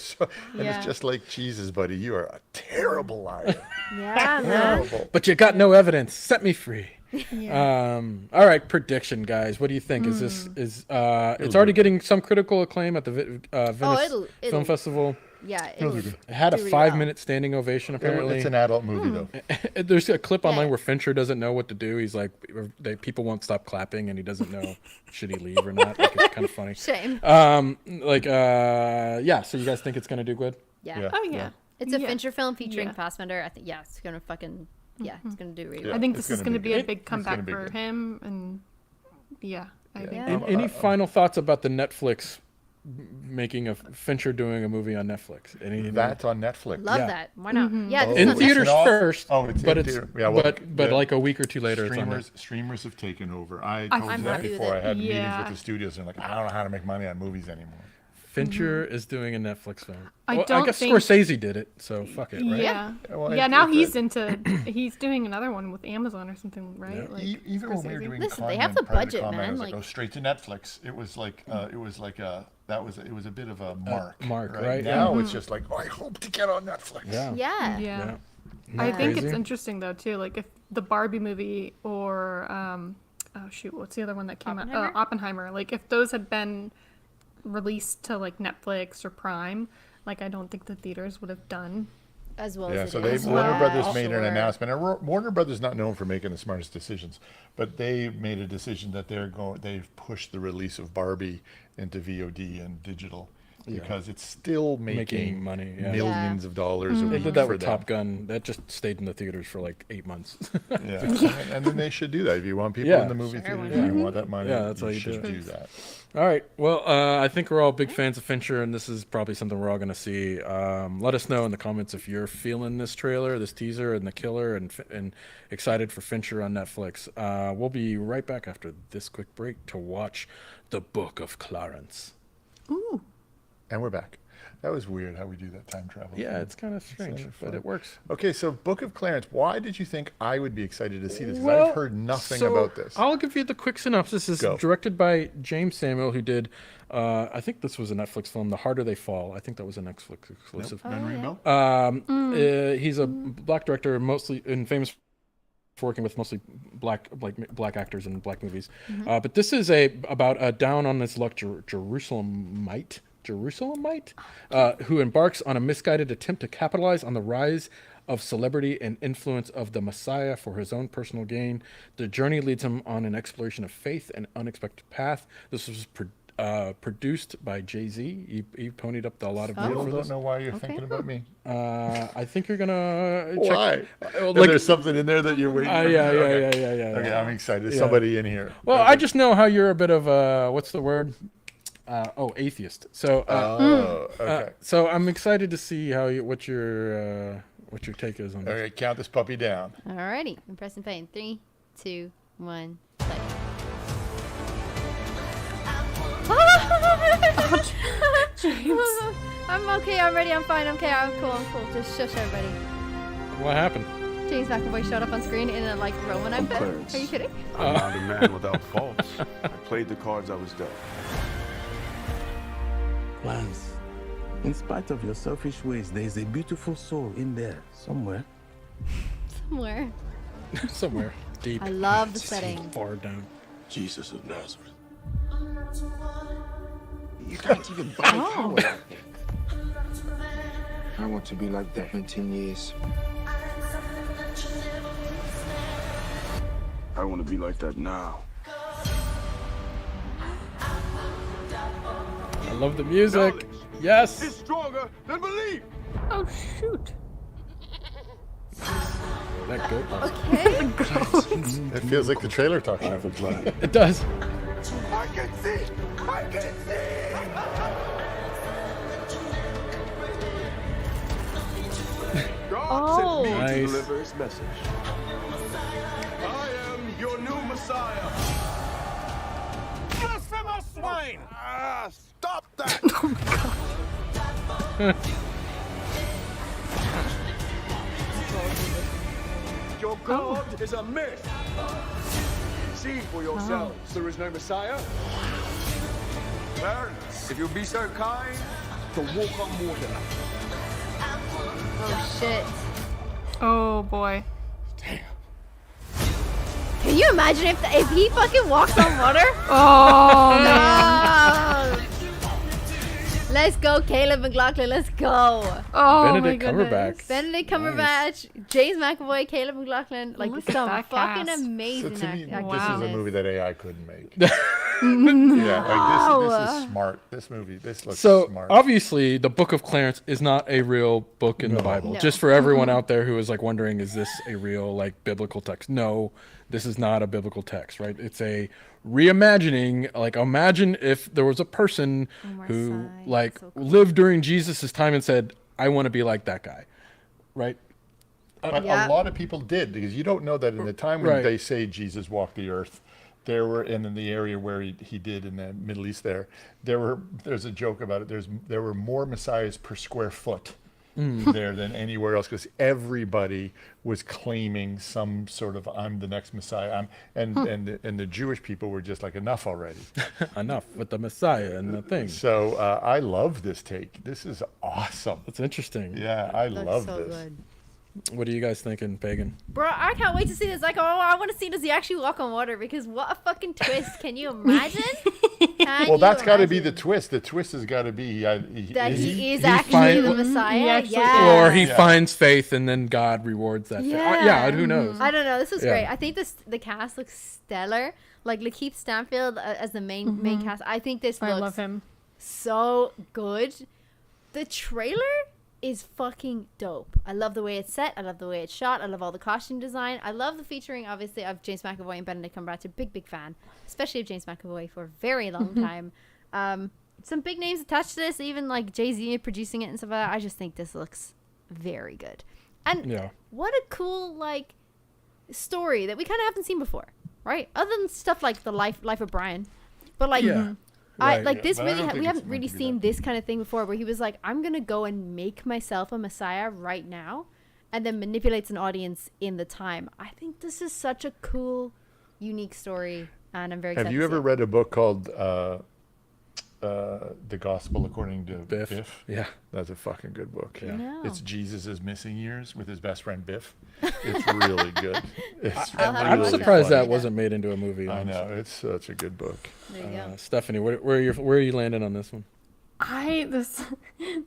and Yeah. it's just like, Jesus, buddy, you are a terrible liar. Yeah, man. Terrible. But you got no evidence. Set me free. Yeah. All right, prediction, guys. What do you think? Is this it's already getting some critical acclaim at the Venice it'll- Film Festival? Yeah, it'll It had a do really 5-minute standing ovation. Apparently, It's an adult movie, though. there's a clip online Yeah. where Fincher doesn't know what to do. He's like, people won't stop clapping, and he doesn't know should he leave or not. Like, it's kind of funny. Shame. Yeah. So you guys think it's gonna do good? Yeah. Yeah. Oh yeah. It's a Yeah. Fincher film featuring Yeah. Fassbender. I think it's gonna fucking it's gonna do really Yeah. well. I think it's this is gonna going to be be a good. big It's gonna comeback be for good. him, and yeah, I think. Yeah. Any final thoughts about the Netflix making a Fincher doing a movie on Netflix? Any That's on Netflix. Love Yeah. that. Why not? Mm-hmm. Yeah, this in is on theaters Netflix. Netflix. first? Oh, it's but in it's theater. Yeah, well, but the like a week or two later, it's on there. Streamers have taken over. I I'm told you that happy with before. it. I had meetings Yeah. with the studios, and like, I don't know how to make money on movies anymore. Fincher is doing a Netflix film. I Well, I don't guess think- Scorsese did it, so fuck it, right? Yeah. Well, Yeah. it- Now it's he's doing another one with Amazon or something, right? Yeah. Like, Even when we were Scorsese. doing Listen, they Con have and the Private budget, Comment, I man, was like, like- go straight to Netflix. It was like it was a bit of a mark. mark, right? Now it's just like, oh, I hope to get on Netflix. Yeah. Yeah. Yeah. Yeah. I Not think crazy? it's interesting though too. Like if the Barbie movie or oh shoot, what's the other one that came out? Oppenheimer. Like if those had been released to like Netflix or Prime, like I don't think the theaters would have done. As well Yeah, as so it they is. Warner Yeah, Brothers made an sure. announcement. And Warner Brothers not known for making the smartest decisions, but they made a decision that they've pushed the release of Barbie into VOD and digital. because it's still making money, millions of dollars a They week did that for with them. Top Gun. That just stayed in the theaters for like 8 months. Yeah, and then they should do that. If you want people Yeah. in the movie Sure, why theater, not? you want that money, Yeah, that's how you should do do that. All right. Well, I think we're all big fans of Fincher, and this is probably something we're all going to see. Let us know in the comments if you're feeling this trailer, this teaser, and the killer, and excited for Fincher on Netflix. We'll be right back after this quick break to watch The Book of Clarence. Ooh. And we're back. That was weird how we do that time travel. Yeah, it's kind of strange, so but fun. it works. Okay, so Book of Clarence. Why did you think I would be excited to see this? 'Cause Well, I've heard nothing so about this. I'll give you the quick synopsis. It's Go. directed by Jeymes Samuel, who did, I think this was a Netflix film, The Harder They Fall. I think that was a Netflix exclusive. Oh, None ring yeah. bell? He's a black director, mostly and famous for working with mostly black actors in black movies. But this is about a down on his luck Jerusalemite who embarks on a misguided attempt to capitalize on the rise of celebrity and influence of the Messiah for his own personal gain. The journey leads him on an exploration of faith and unexpected path. This was produced by Jay-Z. He ponied up a lot of money People for don't this. know why you're thinking about me. I think you're gonna Why? Like, There's something in there that you're waiting for. yeah. Okay, I'm excited. There's somebody in here. Well, I just know how you're a bit of a what's the word? Atheist. So, Okay. so I'm excited to see what your take is on this. Okay, count this puppy down. Alrighty, I'm pressing play in 3, 2, 1, play. I'm okay. I'm ready. I'm fine. I'm okay. I'm cool. Just shush everybody. What happened? James McAvoy showed up on screen in a like Roman outfit. Clarence. Are you kidding? I'm not a man without faults. I played the cards I was dealt. Clarence, in spite of your selfish ways, there is a beautiful soul in there somewhere. Somewhere. Somewhere deep. I love the setting. Far down. Jesus of Nazareth. You can't even buy power like that. I want to be like that in 10 years. I want to be like that now. I love the music. Yes. It's stronger than belief. Oh, shoot. That good. Okay. It feels like the trailer talking. I have a plan. It does. I can see. I can see. God sent me to Nice. deliver his message. I am your new Messiah. Blasphemous swine! Ah, stop that! Your God is a myth. See for yourselves, there is no Messiah. Clarence, if you'll be so kind to walk on water. Oh shit. Oh, boy. Can you imagine if he fucking walks on water? Oh, No. Let's go, Caleb McLaughlin. Let's go. oh Benedict my goodness. Cumberbatch. Benedict Cumberbatch, James McAvoy, Caleb McLaughlin. Like Look at some that fucking cast. So amazing to me, acting. this is in a this. movie that AI couldn't make. Yeah, like this is smart. This looks So smart. obviously, the Book of Clarence is not a real book in the Bible. No. Just for everyone out there who is like wondering, is this a real like biblical text? No, this is not a biblical text, right? It's a reimagining. Like, imagine if there was a person who Sai, like so cool. lived during Jesus's time and said, "I want to be like that guy," right? But Yeah. a lot of people did, because you don't know that in the time when Right. they say Jesus walked the earth, there were, and in the area where he did in the Middle East there's a joke about it. There were more messiahs per square foot there than anywhere else, because everybody was claiming some sort of, I'm the next messiah. And the Jewish people were just like, enough already. Enough with the Messiah and the thing. So I love this take. This is awesome. That's interesting. Yeah, I Looks love so this. good. What are you guys thinking, Pagan? Bro, I can't wait to see this. Like, oh, I want to see, does he actually walk on water? Because what a fucking twist. Can you imagine? Well, that's got to be the twist. The twist has got to be That he is he actually find- the Messiah. He actually Yeah. Or he Yeah. finds faith and then God rewards that faith. Yeah, who knows? I don't know. This is Yeah. great. I think the cast looks stellar. Like LaKeith Stanfield as the main cast. I think this I looks love him. so good. The trailer is fucking dope. I love the way it's set. I love the way it's shot. I love all the costume design. I love the featuring, obviously, of James McAvoy and Benedict Cumberbatch. A big fan, especially of James McAvoy for a very long time. Some big names attached to this, even like Jay-Z producing it and stuff like that. I just think this looks very good. And what a cool, like, story that we kind of haven't seen before, right? Other than stuff like the life of Brian. But, like... This really we haven't really seen this kind of thing before, where he was like, I'm gonna go and make myself a messiah right now, and then manipulates an audience in the time. I think this is such a cool, unique story, and I'm very excited. Have you ever read a book called The Gospel According to Biff? Yeah, that's a fucking good book. Yeah. No. It's Jesus' missing years with his best friend Biff. It's really good. I'm surprised that wasn't made into a movie. I know, it's such a good book. There you go. Stephanie, where are you landing on this one?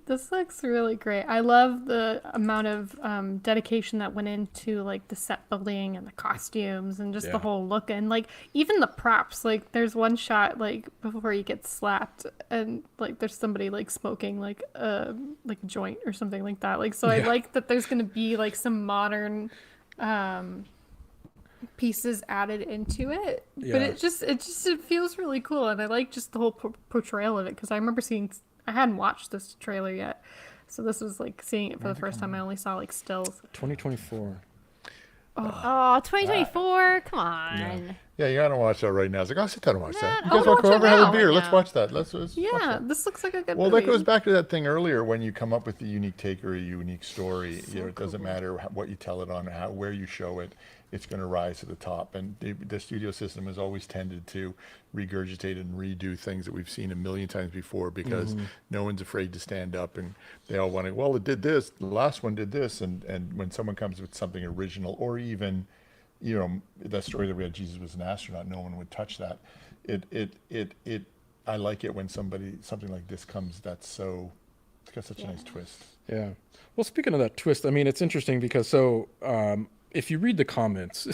This looks really great. I love the amount of dedication that went into like the set building and the costumes and just the whole look, and like even the props. Like there's one shot like before he gets slapped and like there's somebody like smoking like a joint or something like that. Like so I like that there's gonna be like some modern pieces added into it, but it feels really cool, and I like just the whole portrayal of it, because I remember I hadn't watched this trailer yet, so this was like seeing it for the first time. I only saw like stills. 2024. Oh, 2024! Come on. Yeah, you gotta watch that right now. It's like, I'll sit down and watch that. You I'll guys want to watch come over it and have now. a beer? Right Let's now. watch that. Let's watch that. This looks like a good Well, movie. that goes back to that thing earlier. When you come up with a unique take or a unique story, it doesn't matter what you tell it on, where you show it. It's going to rise to the top. And the studio system has always tended to regurgitate and redo things that we've seen a million times before, because no one's afraid to stand up, and they all want to, well, it did this, the last one did this. And when someone comes with something original, or even, you know, that story that we had, Jesus was an astronaut, no one would touch that. I like it when something like this comes it's got such a nice twist. Yeah. Well, speaking of that twist, I mean, it's interesting because if you read the comments,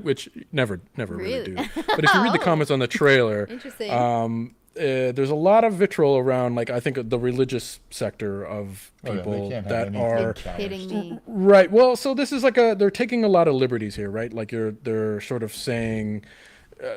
which never really do, but if you read the comments on the trailer, Interesting. There's a lot of vitriol around, like, I think the religious sector of people that are Kidding me. right. Well, so this is like they're taking a lot of liberties here, right? Like they're sort of saying,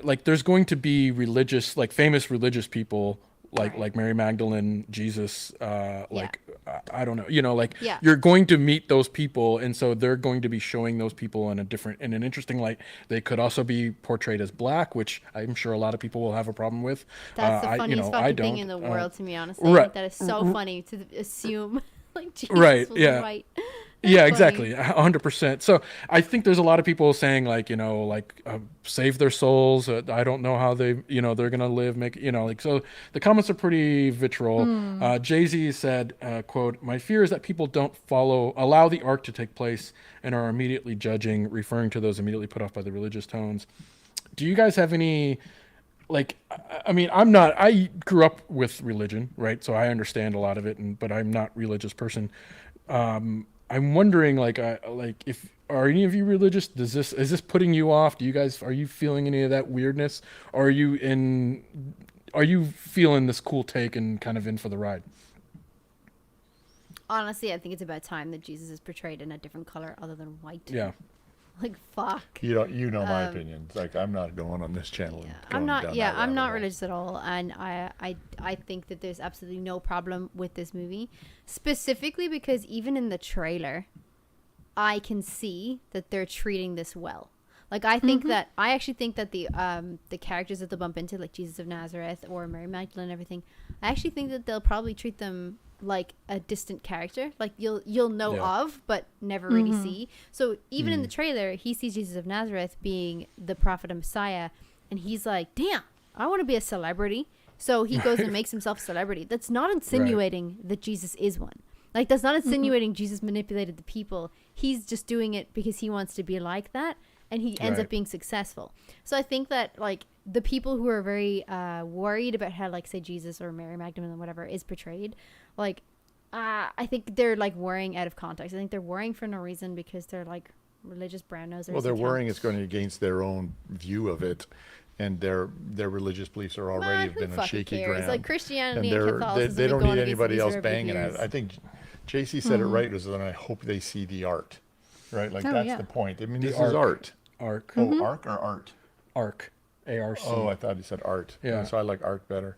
like, there's going to be religious, like famous religious people, like Mary Magdalene, Jesus, I don't know, you know, like you're going to meet those people, and so they're going to be showing those people in an interesting light. They could also be portrayed as black, which I'm sure a lot of people will have a problem with. That's the funniest fucking thing in the world to me, honestly. Right. That is so funny to assume like Jesus was white. Yeah, exactly, 100%. So I think there's a lot of people saying, like, you know, like, save their souls. I don't know how they, you know, they're gonna live. So the comments are pretty vitriol. Jay-Z said, "quote: My fear is that people don't allow the arc to take place and are immediately judging, referring to those immediately put off by the religious tones." Do you guys have any? Like, I mean, I grew up with religion, right? So I understand a lot of it, but I'm not a religious person. I'm wondering, like, if are any of you religious? Is this putting you off? Are you feeling any of that weirdness? Or are you feeling this cool take and kind of in for the ride? Honestly, I think it's about time that Jesus is portrayed in a different color other than white. Yeah. Like, fuck. You know my opinion. Like, I'm not going on this channel. I'm not religious at all, and I think that there's absolutely no problem with this movie, specifically because even in the trailer, I can see that they're treating this well. Like, I actually think that the characters that they'll bump into, like Jesus of Nazareth or Mary Magdalene and everything, I actually think that they'll probably treat them like a distant character, like you'll know of but never really see. So even in the trailer, he sees Jesus of Nazareth being the prophet and Messiah, and he's like, damn, I want to be a celebrity. So he goes and makes himself a celebrity. That's not insinuating that Jesus is one. Like, that's not insinuating Jesus manipulated the people. He's just doing it because he wants to be like that, and he ends up being successful. So I think that, like, the people who are very worried about how, like, say Jesus or Mary Magdalene or whatever is portrayed, like, I think they're, like, worrying out of context. I think they're worrying for no reason because they're, like, religious brown nosers. Well, they're worrying it's going against their own view of it, and their religious beliefs are already have who been on fucking shaky cares? ground. Like Christianity and and they Catholicism don't going need against anybody these else are banging at it. views. I think JC said it right. Was that I hope they see the art, right? Like that's the point. I mean, this is art. Arc. Oh, arc or art? Arc. ARC. Oh, I thought he said art. Yeah. So I like art better.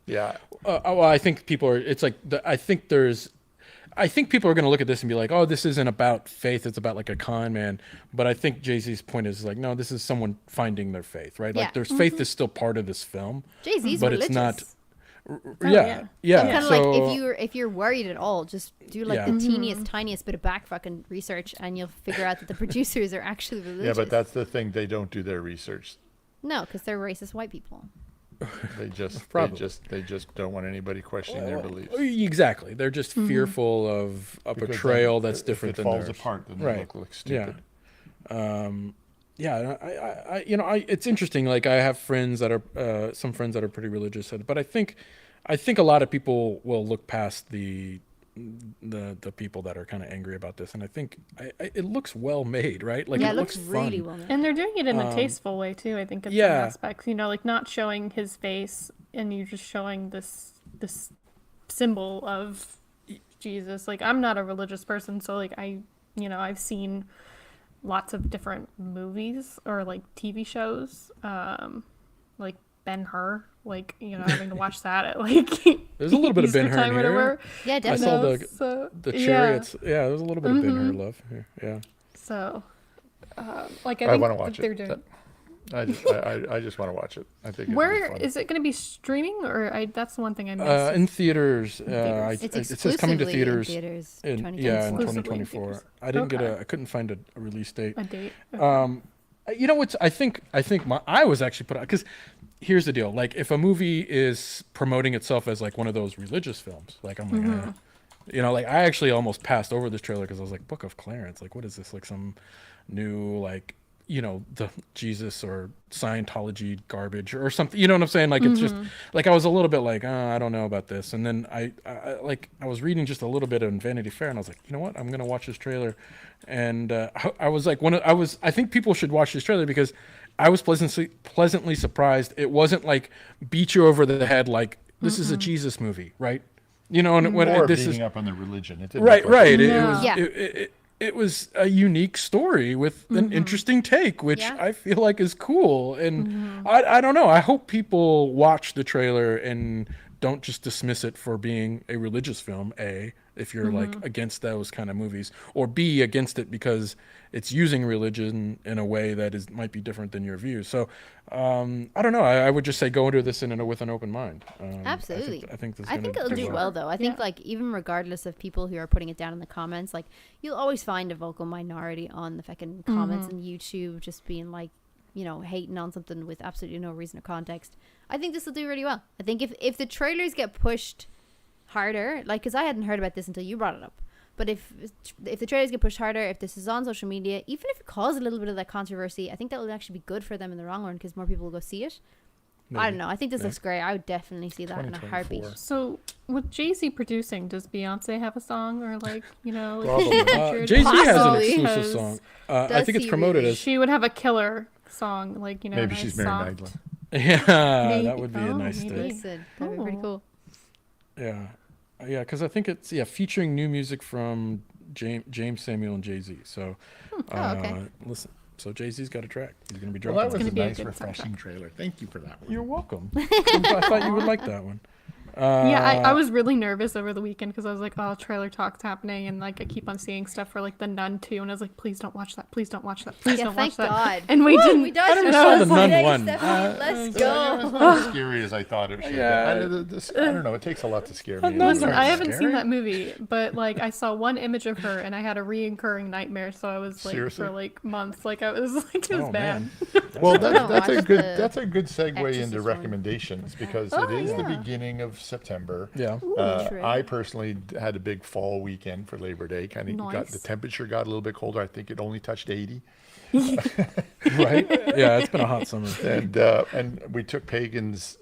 Yeah. Well, I think people are. It's like I think people are going to look at this and be like, "Oh, this isn't about faith. It's about like a con man." But I think Jay-Z's point is like, no, this is someone finding their faith, right? Yeah. Like, their faith is still part of this film. Jay-Z's but religious. it's not. yeah. Yeah. I'm kind of so, like, if you're worried at all, just do like Yeah. the teeniest, tiniest bit of back fucking research, and you'll figure out that the producers are actually religious. Yeah, but that's the thing. They don't do their research. No, because they're racist white people. They just Probably. they just don't want anybody questioning their beliefs. Exactly. They're just fearful of a Because portrayal then that's if different it than falls theirs. apart, then Right. they look stupid. Yeah. It's interesting. Like, I have friends that are some friends that are pretty religious, but I think a lot of people will look past the people that are kind of angry about this, and I think it looks well made, right? Like, Yeah, it looks really fun. well made. And they're doing it in a tasteful way too. I think in some yeah. aspects, like not showing his face and you just showing this symbol of Jesus. Like, I'm not a religious person, so like I've seen lots of different movies or like TV shows, like Ben-Hur, like having to watch that at like There's a little bit of Easter Ben-Hur time in or here. whatever. Yeah, I definitely. saw the chariots. Yeah, there's a little bit of Ben-Hur love here. Yeah. So, like I I think want to watch they're it. doing. I just want to watch it. I think Where it'll be is it going to be streaming, or that's the one thing I missed. In theaters. It's it says coming to exclusively theaters. in In 2024. 2024. I didn't get Okay. I couldn't find a release date. A date. You know what's? I think I was actually put out, because here's the deal. Like, if a movie is promoting itself as like one of those religious films, like, I'm like, like, I actually almost passed over this trailer because I was like, Book of Clarence. Like, what is this? Like some new, like, the Jesus or Scientology garbage or something. You know what I'm saying? Like, it's just like, I was a little bit like, I don't know about this. And then I was reading just a little bit on Vanity Fair, and I was like, you know what? I'm gonna watch this trailer. And I was like, I think people should watch this trailer because I was pleasantly surprised. It wasn't like beat you over the head like this is a Jesus movie, right? And when or this beating is up on the religion. It didn't right. look like It was a unique story with an interesting take, which I feel like is cool. And I don't know. I hope people watch the trailer and don't just dismiss it for being a religious film, A, if you're like against those kind of movies, or B, against it because it's using religion in a way that might be different than your views. So I don't know. I would just say go into this with an open mind. Absolutely. I think it'll do well, though. I think like even regardless of people who are putting it down in the comments, like you'll always find a vocal minority on the fucking comments and YouTube just being like, hating on something with absolutely no reason or context. I think this will do really well. I think if the trailers get pushed harder, like, because I hadn't heard about this until you brought it up, but if the trailers get pushed harder, if this is on social media, even if it causes a little bit of that controversy, I think that will actually be good for them in the long run because more people will go see it. Maybe. I don't know. I think this looks great. I would definitely see that in a 2024. heartbeat. So with Jay-Z producing, does Beyonce have a song or like Probably. featured? Jay-Z has an Possibly. exclusive Because song. I Does think it's he promoted really? as She would have a killer song, like Maybe nice, she's Mary soft. Magdalene. yeah, Maybe. that would be a Oh, nice maybe. thing. Listen, that'd be pretty cool. Yeah, because I think it's featuring new music from James Samuel and Jay-Z. So okay. listen, so Jay-Z's got a track. He's gonna be Well, dropping. that was a gonna be a nice, good refreshing trailer. Thank you for that one. You're welcome. I thought you would like that one. I was really nervous over the weekend because I was like, oh, trailer talk's happening, and like I keep on seeing stuff for like The Nun 2, and I was like, please don't watch that, please don't watch that, please Yeah, don't thank watch that. God. And we didn't. We dodged I a saw bullet The Nun today, 1. Stephanie. Let's It was go. not as scary as I thought it should Yeah. be. I don't know. It takes a lot to scare me. Listen, That's I haven't scary. seen that movie, but like I saw one image of her, and I had a reoccurring nightmare. So I was like, Seriously? for like months, like I was like, it was Oh, bad. man. Well, gonna that's a watch good the that's a good segue Exorcist into one. recommendations because Oh, it is the yeah. beginning of September. Yeah. True. I personally had a big fall weekend for Labor Day. Kind of got Nice. the temperature got a little bit colder. I think it only touched 80, Right. Yeah, it's been a hot summer. and we took Pagan's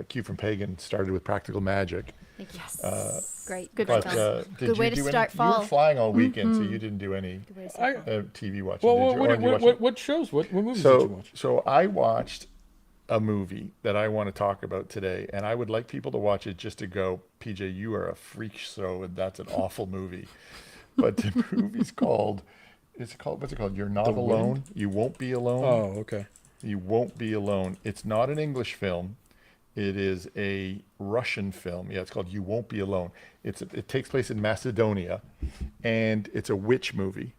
Q from Pagan started with Practical Magic. Thank you. Yes. Great. Good But film. did Good way you to do start You fall. were flying all weekend, so you didn't do any Good way to start fall. TV watching. Well, did you? Or did you watch what shows? What movies did you watch? So I watched a movie that I want to talk about today, and I would like people to watch it just to go, PJ, you are a freak show, and that's an awful movie. But the movie's called, what's it called? You're Not Alone. You Won't Be Alone. Oh, okay. You Won't Be Alone. It's not an English film. It is a Russian film. Yeah, it's called You Won't Be Alone. It takes place in Macedonia, and it's a witch movie.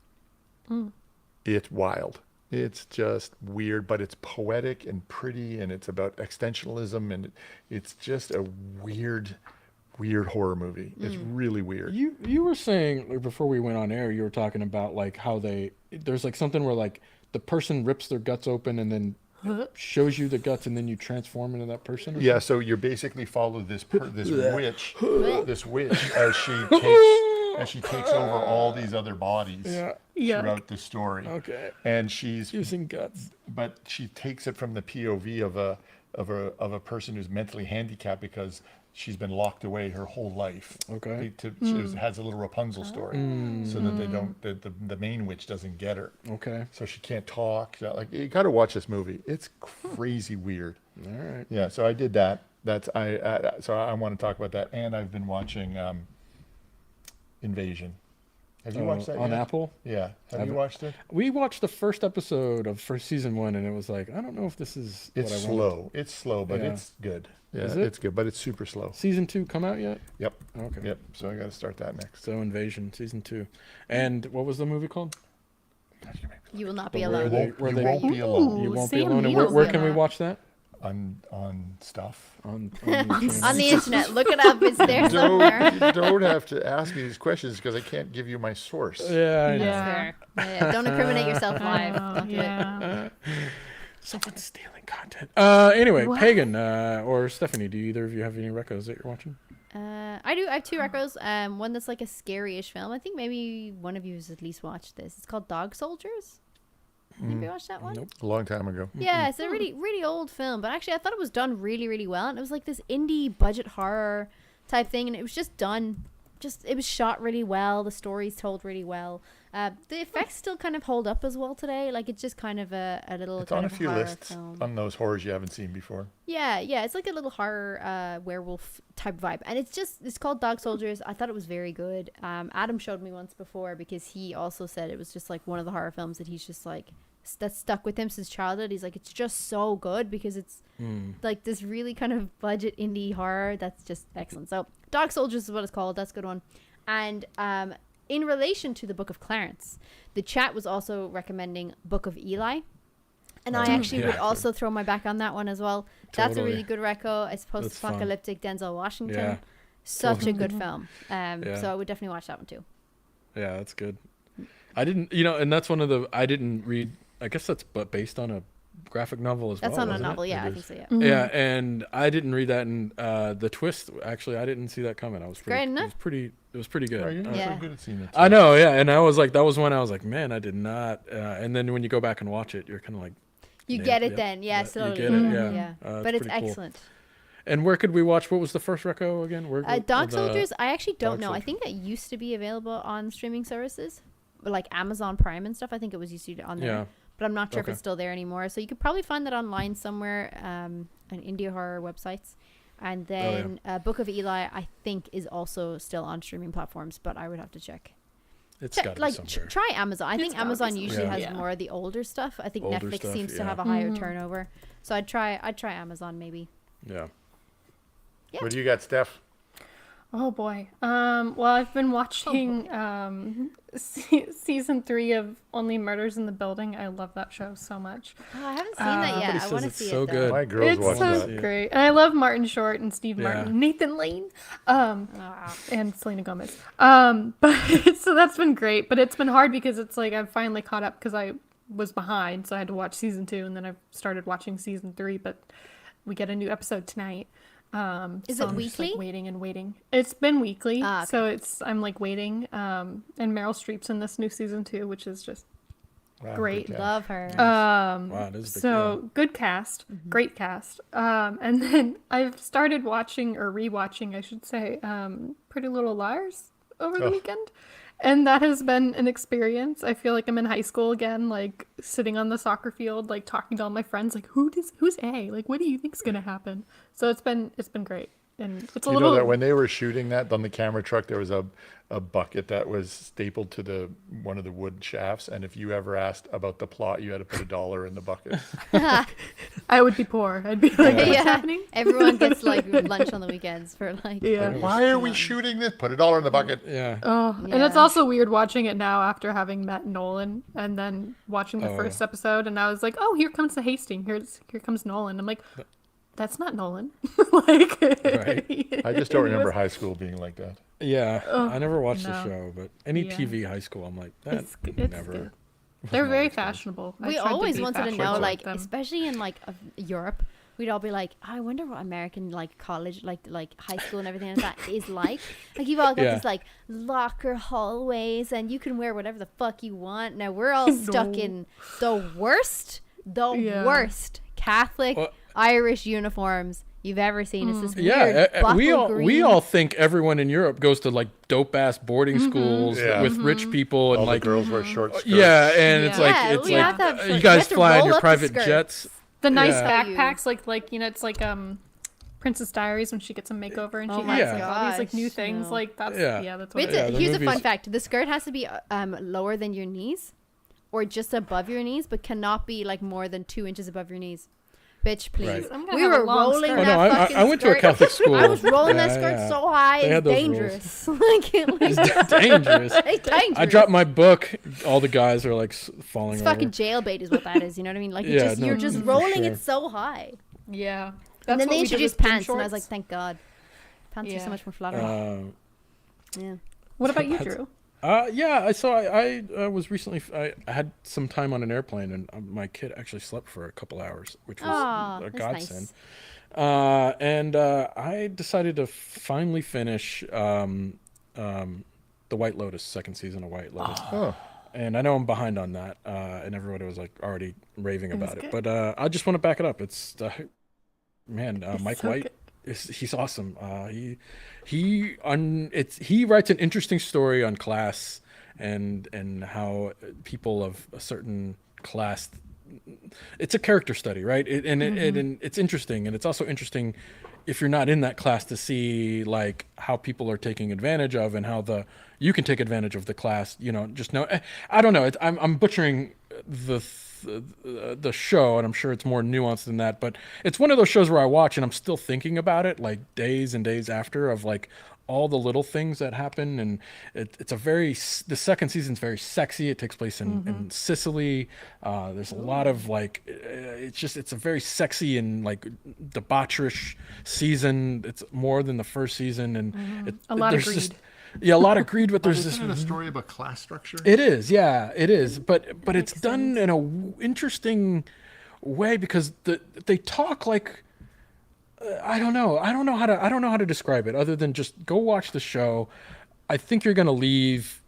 It's wild. It's just weird, but it's poetic and pretty, and it's about existentialism, and it's just a weird horror movie. It's really weird. You were saying like, before we went on air, you were talking about like how there's like something where like the person rips their guts open and then shows you the guts, and then you transform into that person. Yeah, so you basically follow this witch as she takes over all these other bodies throughout the story. Okay. And she's Using guts. but she takes it from the POV of a person who's mentally handicapped because she's been locked away her whole life. Okay. She has a little Rapunzel story, so that the main witch doesn't get her. Okay. So she can't talk. Like, you got to watch this movie. It's crazy weird. All right. Yeah. So I did that. So I want to talk about that, and I've been watching Invasion. Have you watched that on yet? Apple? Yeah. Have you watched it? We watched the first episode of season 1, and it was like, I don't know if this is It's what I slow. want. It's slow, but Yeah. it's good. Yeah, Is it? it's good, but it's super slow. Season 2 come out yet? Yep. Okay. Yep. So I got to start that next. So Invasion season 2, and what was the movie called? You will not be You alone. won't, where you they- won't be alone. You won't be Sam alone. And Neill's where in can we that. watch that? On stuff. On On the internet. Look it up. It's there somewhere. You don't have to ask me these questions because I can't give you my source. Yeah, I know. Yeah. Yeah, don't incriminate yourself live. Don't do it. Yeah. Someone's stealing content. Anyway, What? Pagan or Stephanie, do either of you have any recos that you're watching? I do. I have two recos. One that's like a scary-ish film. I think maybe one of you has at least watched this. It's called Dog Soldiers. Have you watched that one? Nope. A long time ago. Yeah, it's a really, really old film, but actually I thought it was done really, really well. And it was like this indie budget horror type thing, and it was just done, it was shot really well. The story's told really well. The effects still kind of hold up as well today. Like, it's just kind of a little It's kind on a of few horror lists film. on those horrors you haven't seen before. Yeah, it's like a little horror werewolf type vibe, and it's called Dog Soldiers. I thought it was very good. Adam showed me once before because he also said it was just like one of the horror films that he's just like that's stuck with him since childhood. He's like, it's just so good because it's like this really kind of budget indie horror that's just excellent. So Dog Soldiers is what it's called. That's a good one. And in relation to the Book of Clarence, the chat was also recommending Book of Eli. And I actually would also throw my back on that one as well. That's a Totally. really good reco. I suppose That's it's fun. apocalyptic Denzel Washington. Yeah. Such a good film. Yeah. So I would definitely watch that one too. Yeah, that's good. I didn't, and that's one of the, I didn't read, I guess that's based on a graphic novel as That's well. on a wasn't it? novel, yeah, It I is. think so, yeah. Yeah, and I didn't read that, and the twist, actually, I didn't see that coming. I was great, isn't it? it was pretty good. Oh, you're not Yeah. so good at seeing it. I know, yeah, and I was like, that was when I was like, man, I did not. And then when you go back and watch it, you're kind of like, You yeah, get it yep, then, yeah, you slowly. get it, yeah. But it's pretty cool. excellent. And where could we watch? What was the first reco again? Where, Dog the- Soldiers, I actually don't Dog know. I Soldier. think that used to be available on streaming services, like Amazon Prime and stuff. I think it was used to be on there. Yeah. But I'm not sure if Okay. it's still there anymore. So you could probably find that online somewhere on indie horror websites. And then Book of Eli, I think, is also still on streaming platforms, but I would have to check. It's Check- got to like be somewhere. try Amazon. I It's think gotta be Amazon somewhere. usually has Yeah. more of the older stuff. I think Older Netflix stuff, seems to yeah. have a higher turnover. So I'd try Amazon maybe. Yeah. Yeah. What do you got, Steph? Oh boy. Well, I've been watching season 3 of Only Murders in the Building. I love that show so much. Oh, I haven't seen that yet. Everybody I says want to it's see so it though. good. My girls It's watch so that. Yeah. great. And I love Martin Short and Steve Yeah. Martin, Nathan Lane, Ah. and Selena Gomez. But so that's been great. But it's been hard because it's like I've finally caught up because I was behind, so I had to watch season 2, and then I've started watching season 3. But we get a new episode tonight. Is so it I'm just, like, weekly? waiting and waiting. It's been weekly, Ah, okay. so I'm like waiting. And Meryl Streep's in this new season too, which is just Wow, Great. good Love her. Wow, it is a big So good cast, great cast. And then I've started watching or rewatching, I should say, Pretty Little Liars over the weekend. And that has been an experience. I feel like I'm in high school again, like sitting on the soccer field, like talking to all my friends, like who's A? Like, what do you think's gonna happen? So it's been great. And it's a You little know that when they were shooting that on the camera truck, there was a bucket that was stapled to one of the wood shafts, and if you ever asked about the plot, you had to put $1 in the bucket. I would be poor. I'd be like, what's happening? Everyone gets like lunch on the weekends for like. Yeah. Why are we shooting this? Put $1 in the bucket. Yeah. Oh, and it's also weird watching it now after having met Nolan and then watching the first episode, and I was like, oh, here comes the Hastings. Here comes Nolan. I'm like, that's not Nolan. Like, Right. I just don't remember high school being like that. Yeah, I never watched the no. show, but any Yeah. TV high school, I'm like, that It's good. never. Good. They're very fashionable. I We tried to always be wanted to fashionable know, with like, them. especially in like Europe, we'd all be like, I wonder what American like college, like high school and everything like that is like. Like you've all got Yeah. these like locker hallways, and you can wear whatever the fuck you want. Now we're all stuck No. in the worst Yeah. Catholic Well- Irish uniforms you've ever seen. It's this Yeah, weird we buckle all green. we all think everyone in Europe goes to like dope ass boarding schools Yeah. with rich people and All like the girls wear short skirts. yeah, and it's Yeah. like Yeah, it's we have like to have you short- guys we have to fly in roll your up the private skirts. jets. The nice Yeah. backpacks, like it's like Princess Diaries when she gets a makeover and she Oh has my Yeah. like all these like new gosh, things. no. Like that's Yeah. that's Wait, what. Yeah, the here's a fun movies- fact: the skirt has to be lower than your knees, or just above your knees, but cannot be like more than 2 inches above your knees. Bitch, please. Right. I'm gonna We have a were long rolling skirt. Oh, that no, fucking I went to a skirt. Catholic school. I was rolling that Yeah, skirt yeah. so high, They it's had those dangerous. like, It's dangerous. it's dangerous. I dropped my book. All the guys are like falling It's over. fucking jailbait, is what that is. You know what I mean? Like, Yeah, you're no, just for rolling sure. it so high. Yeah. And then what they we did introduced with gym pants, and I was like, shorts. thank God. Pants are Yeah. so much more flattering. Yeah. What about you, Drew? Yeah, I was recently. I had some time on an airplane, and my kid actually slept for a couple hours, which was Aw, a that's godsend. nice. And I decided to finally finish The White Lotus, second season of White Lotus. Oh. And I know I'm behind on that, and everybody was like already raving was about it. good. But I just want to back it up. It's Mike so White. good. He's awesome. He writes an interesting story on class and how people of a certain class. It's a character study, right? And it's interesting, and it's also interesting if you're not in that class to see like how people are taking advantage of and how you can take advantage of the class. You know, just know. I don't know. I'm butchering the show, and I'm sure it's more nuanced than that, but it's one of those shows where I watch and I'm still thinking about it like days and days after, of like all the little things that happen. And the second season's very sexy. It takes place in Sicily. There's a lot of like it's a very sexy and like debaucherish season. It's more than the first season, and A lot of there's greed. a lot of greed, but there's this Isn't it a story about class structure? it is, yeah, it is. But it's done in a interesting way because they talk like I don't know how to describe it other than just go watch the show. I think you're gonna leave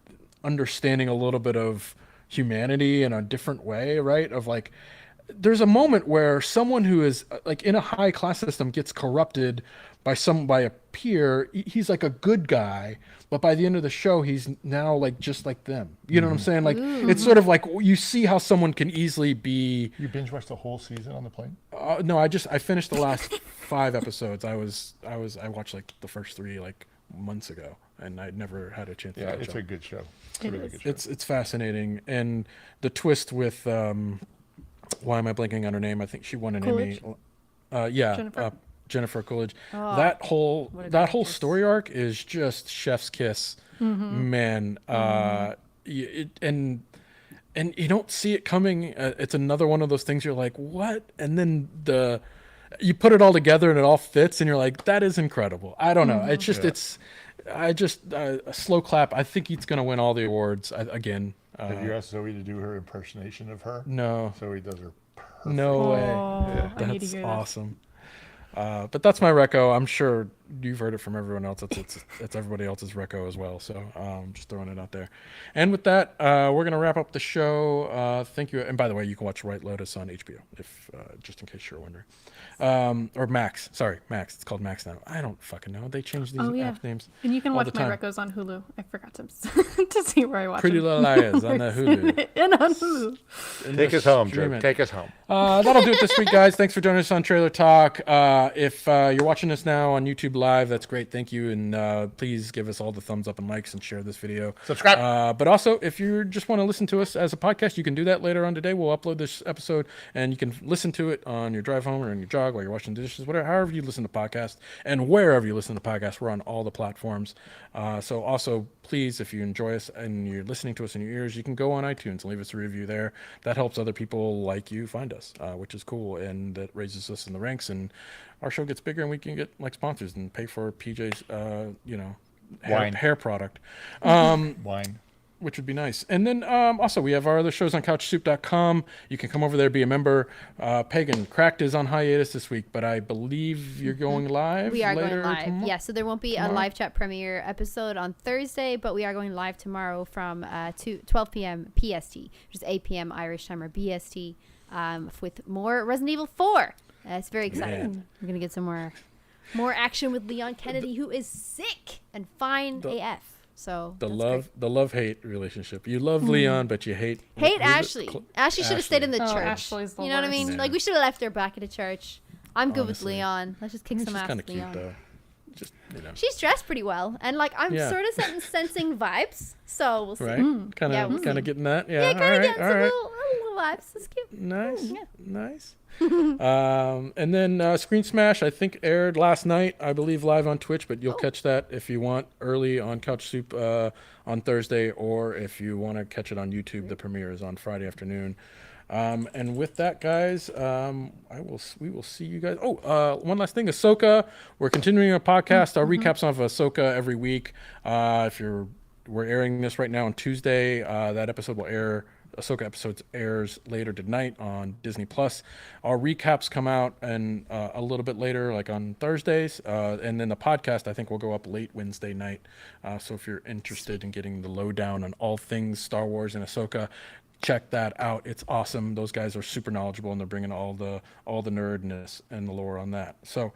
understanding a little bit of humanity in a different way, right? Of like, there's a moment where someone who is like in a high class system gets corrupted by a peer. He's like a good guy, but by the end of the show, he's now like just like them. You know what I'm saying? Like it's sort of like you see how someone can easily be. You binge watched the whole season on the plane? No, I finished the last 5 episodes. I watched like the first 3 like months ago, and I'd never had a chance. Yeah, to catch it's up. a good show. It's It a really is. good show. It's fascinating, and the twist with why am I blanking on her name? I think she won an Coolidge? Emmy. Jennifer? Jennifer Coolidge. Oh, that whole what a that whole actress. story arc is just chef's kiss, man. And you don't see it coming. It's another one of those things you're like, what? And then you put it all together and it all fits, and you're like, that is incredible. I don't know. It's just a slow clap. I think he's gonna win all the awards again. Have you asked Zoe to do her impersonation of her? No, Zoe does her perfect. no way. Oh, I need to That's hear that. awesome. But that's my reco. I'm sure you've heard it from everyone else. It's everybody else's reco as well. So just throwing it out there. And with that, we're gonna wrap up the show. Thank you. And by the way, you can watch White Lotus on HBO, if just in case you're wondering. Or Max. Sorry, Max. It's called Max now. I don't fucking know. They changed these app names. And you can all watch the my time. recos on Hulu. I forgot to to see where I watch Pretty them. Little Liars on the Hulu. And on Hulu. Take us home, Stream Joe. it. Take us home. That'll do it this week, guys. Thanks for joining us on Trailer Talk. If you're watching us now on YouTube Live, that's great. Thank you. And please give us all the thumbs up and likes and share this video. Subscribe. But also, if you just want to listen to us as a podcast, you can do that later on today. We'll upload this episode, and you can listen to it on your drive home or on your jog while you're washing dishes, whatever, however you listen to podcasts. And wherever you listen to podcasts, we're on all the platforms. So also, please, if you enjoy us and you're listening to us in your ears, you can go on iTunes and leave us a review there. That helps other people like you find us, which is cool, and that raises us in the ranks, and our show gets bigger, and we can get like sponsors and pay for PJ's hair product, Wine. which would be nice. And then also we have our other shows on CouchSoup.com. You can come over there, be a member. Pagan, Cracked is on hiatus this week, but I believe you're going live. We are going later live. tomorrow? Yeah, so there won't be a live chat premiere episode on Thursday, but we are going live tomorrow from 12 p.m. PST, which is 8 p.m. Irish time or BST, with more Resident Evil 4. It's very exciting. Yeah. We're going to get some more action with Leon Kennedy, who is sick and fine AF. So The that's great. love-hate relationship. You love Leon, but you hate Hate who's it? Ashley. Ashley should have stayed in the Oh, church. Ashley's the You know what I worst. mean? Yeah. Like, we should have left her back at the church. I'm good with Honestly. Leon. Let's just kick She's some ass kind of with cute Leon. though. Just She's dressed pretty well, and like I'm Yeah. sort of sensing vibes. So we'll see. right, kind Yeah, of we'll see. getting that. Yeah, Yeah, all kind of right, getting all some right. little vibes. That's cute. Nice, Yeah. nice. And then Screen Smash, I think, aired last night, I believe, live on Twitch, but you'll catch that if you want early on Couch Soup on Thursday, or if you want to catch it on YouTube, the premiere is on Friday afternoon. And with that, guys, we will see you guys. Oh, one last thing, Ahsoka. We're continuing our podcast, our recaps of Ahsoka every week. We're airing this right now on Tuesday. That episode will air. Ahsoka episodes airs later tonight on Disney Plus. Our recaps come out and a little bit later, like on Thursdays, and then the podcast I think will go up late Wednesday night. So if you're interested in getting the lowdown on all things Star Wars and Ahsoka, check that out. It's awesome. Those guys are super knowledgeable, and they're bringing all the nerdness and the lore on that. So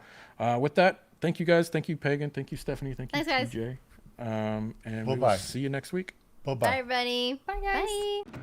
with that, thank you guys. Thank you, Pagan. Thank you, Stephanie. Thank you, Thanks, guys. PJ. And we will Bye-bye. see you next week. Bye-bye. Bye, everybody. Bye, guys. Bye.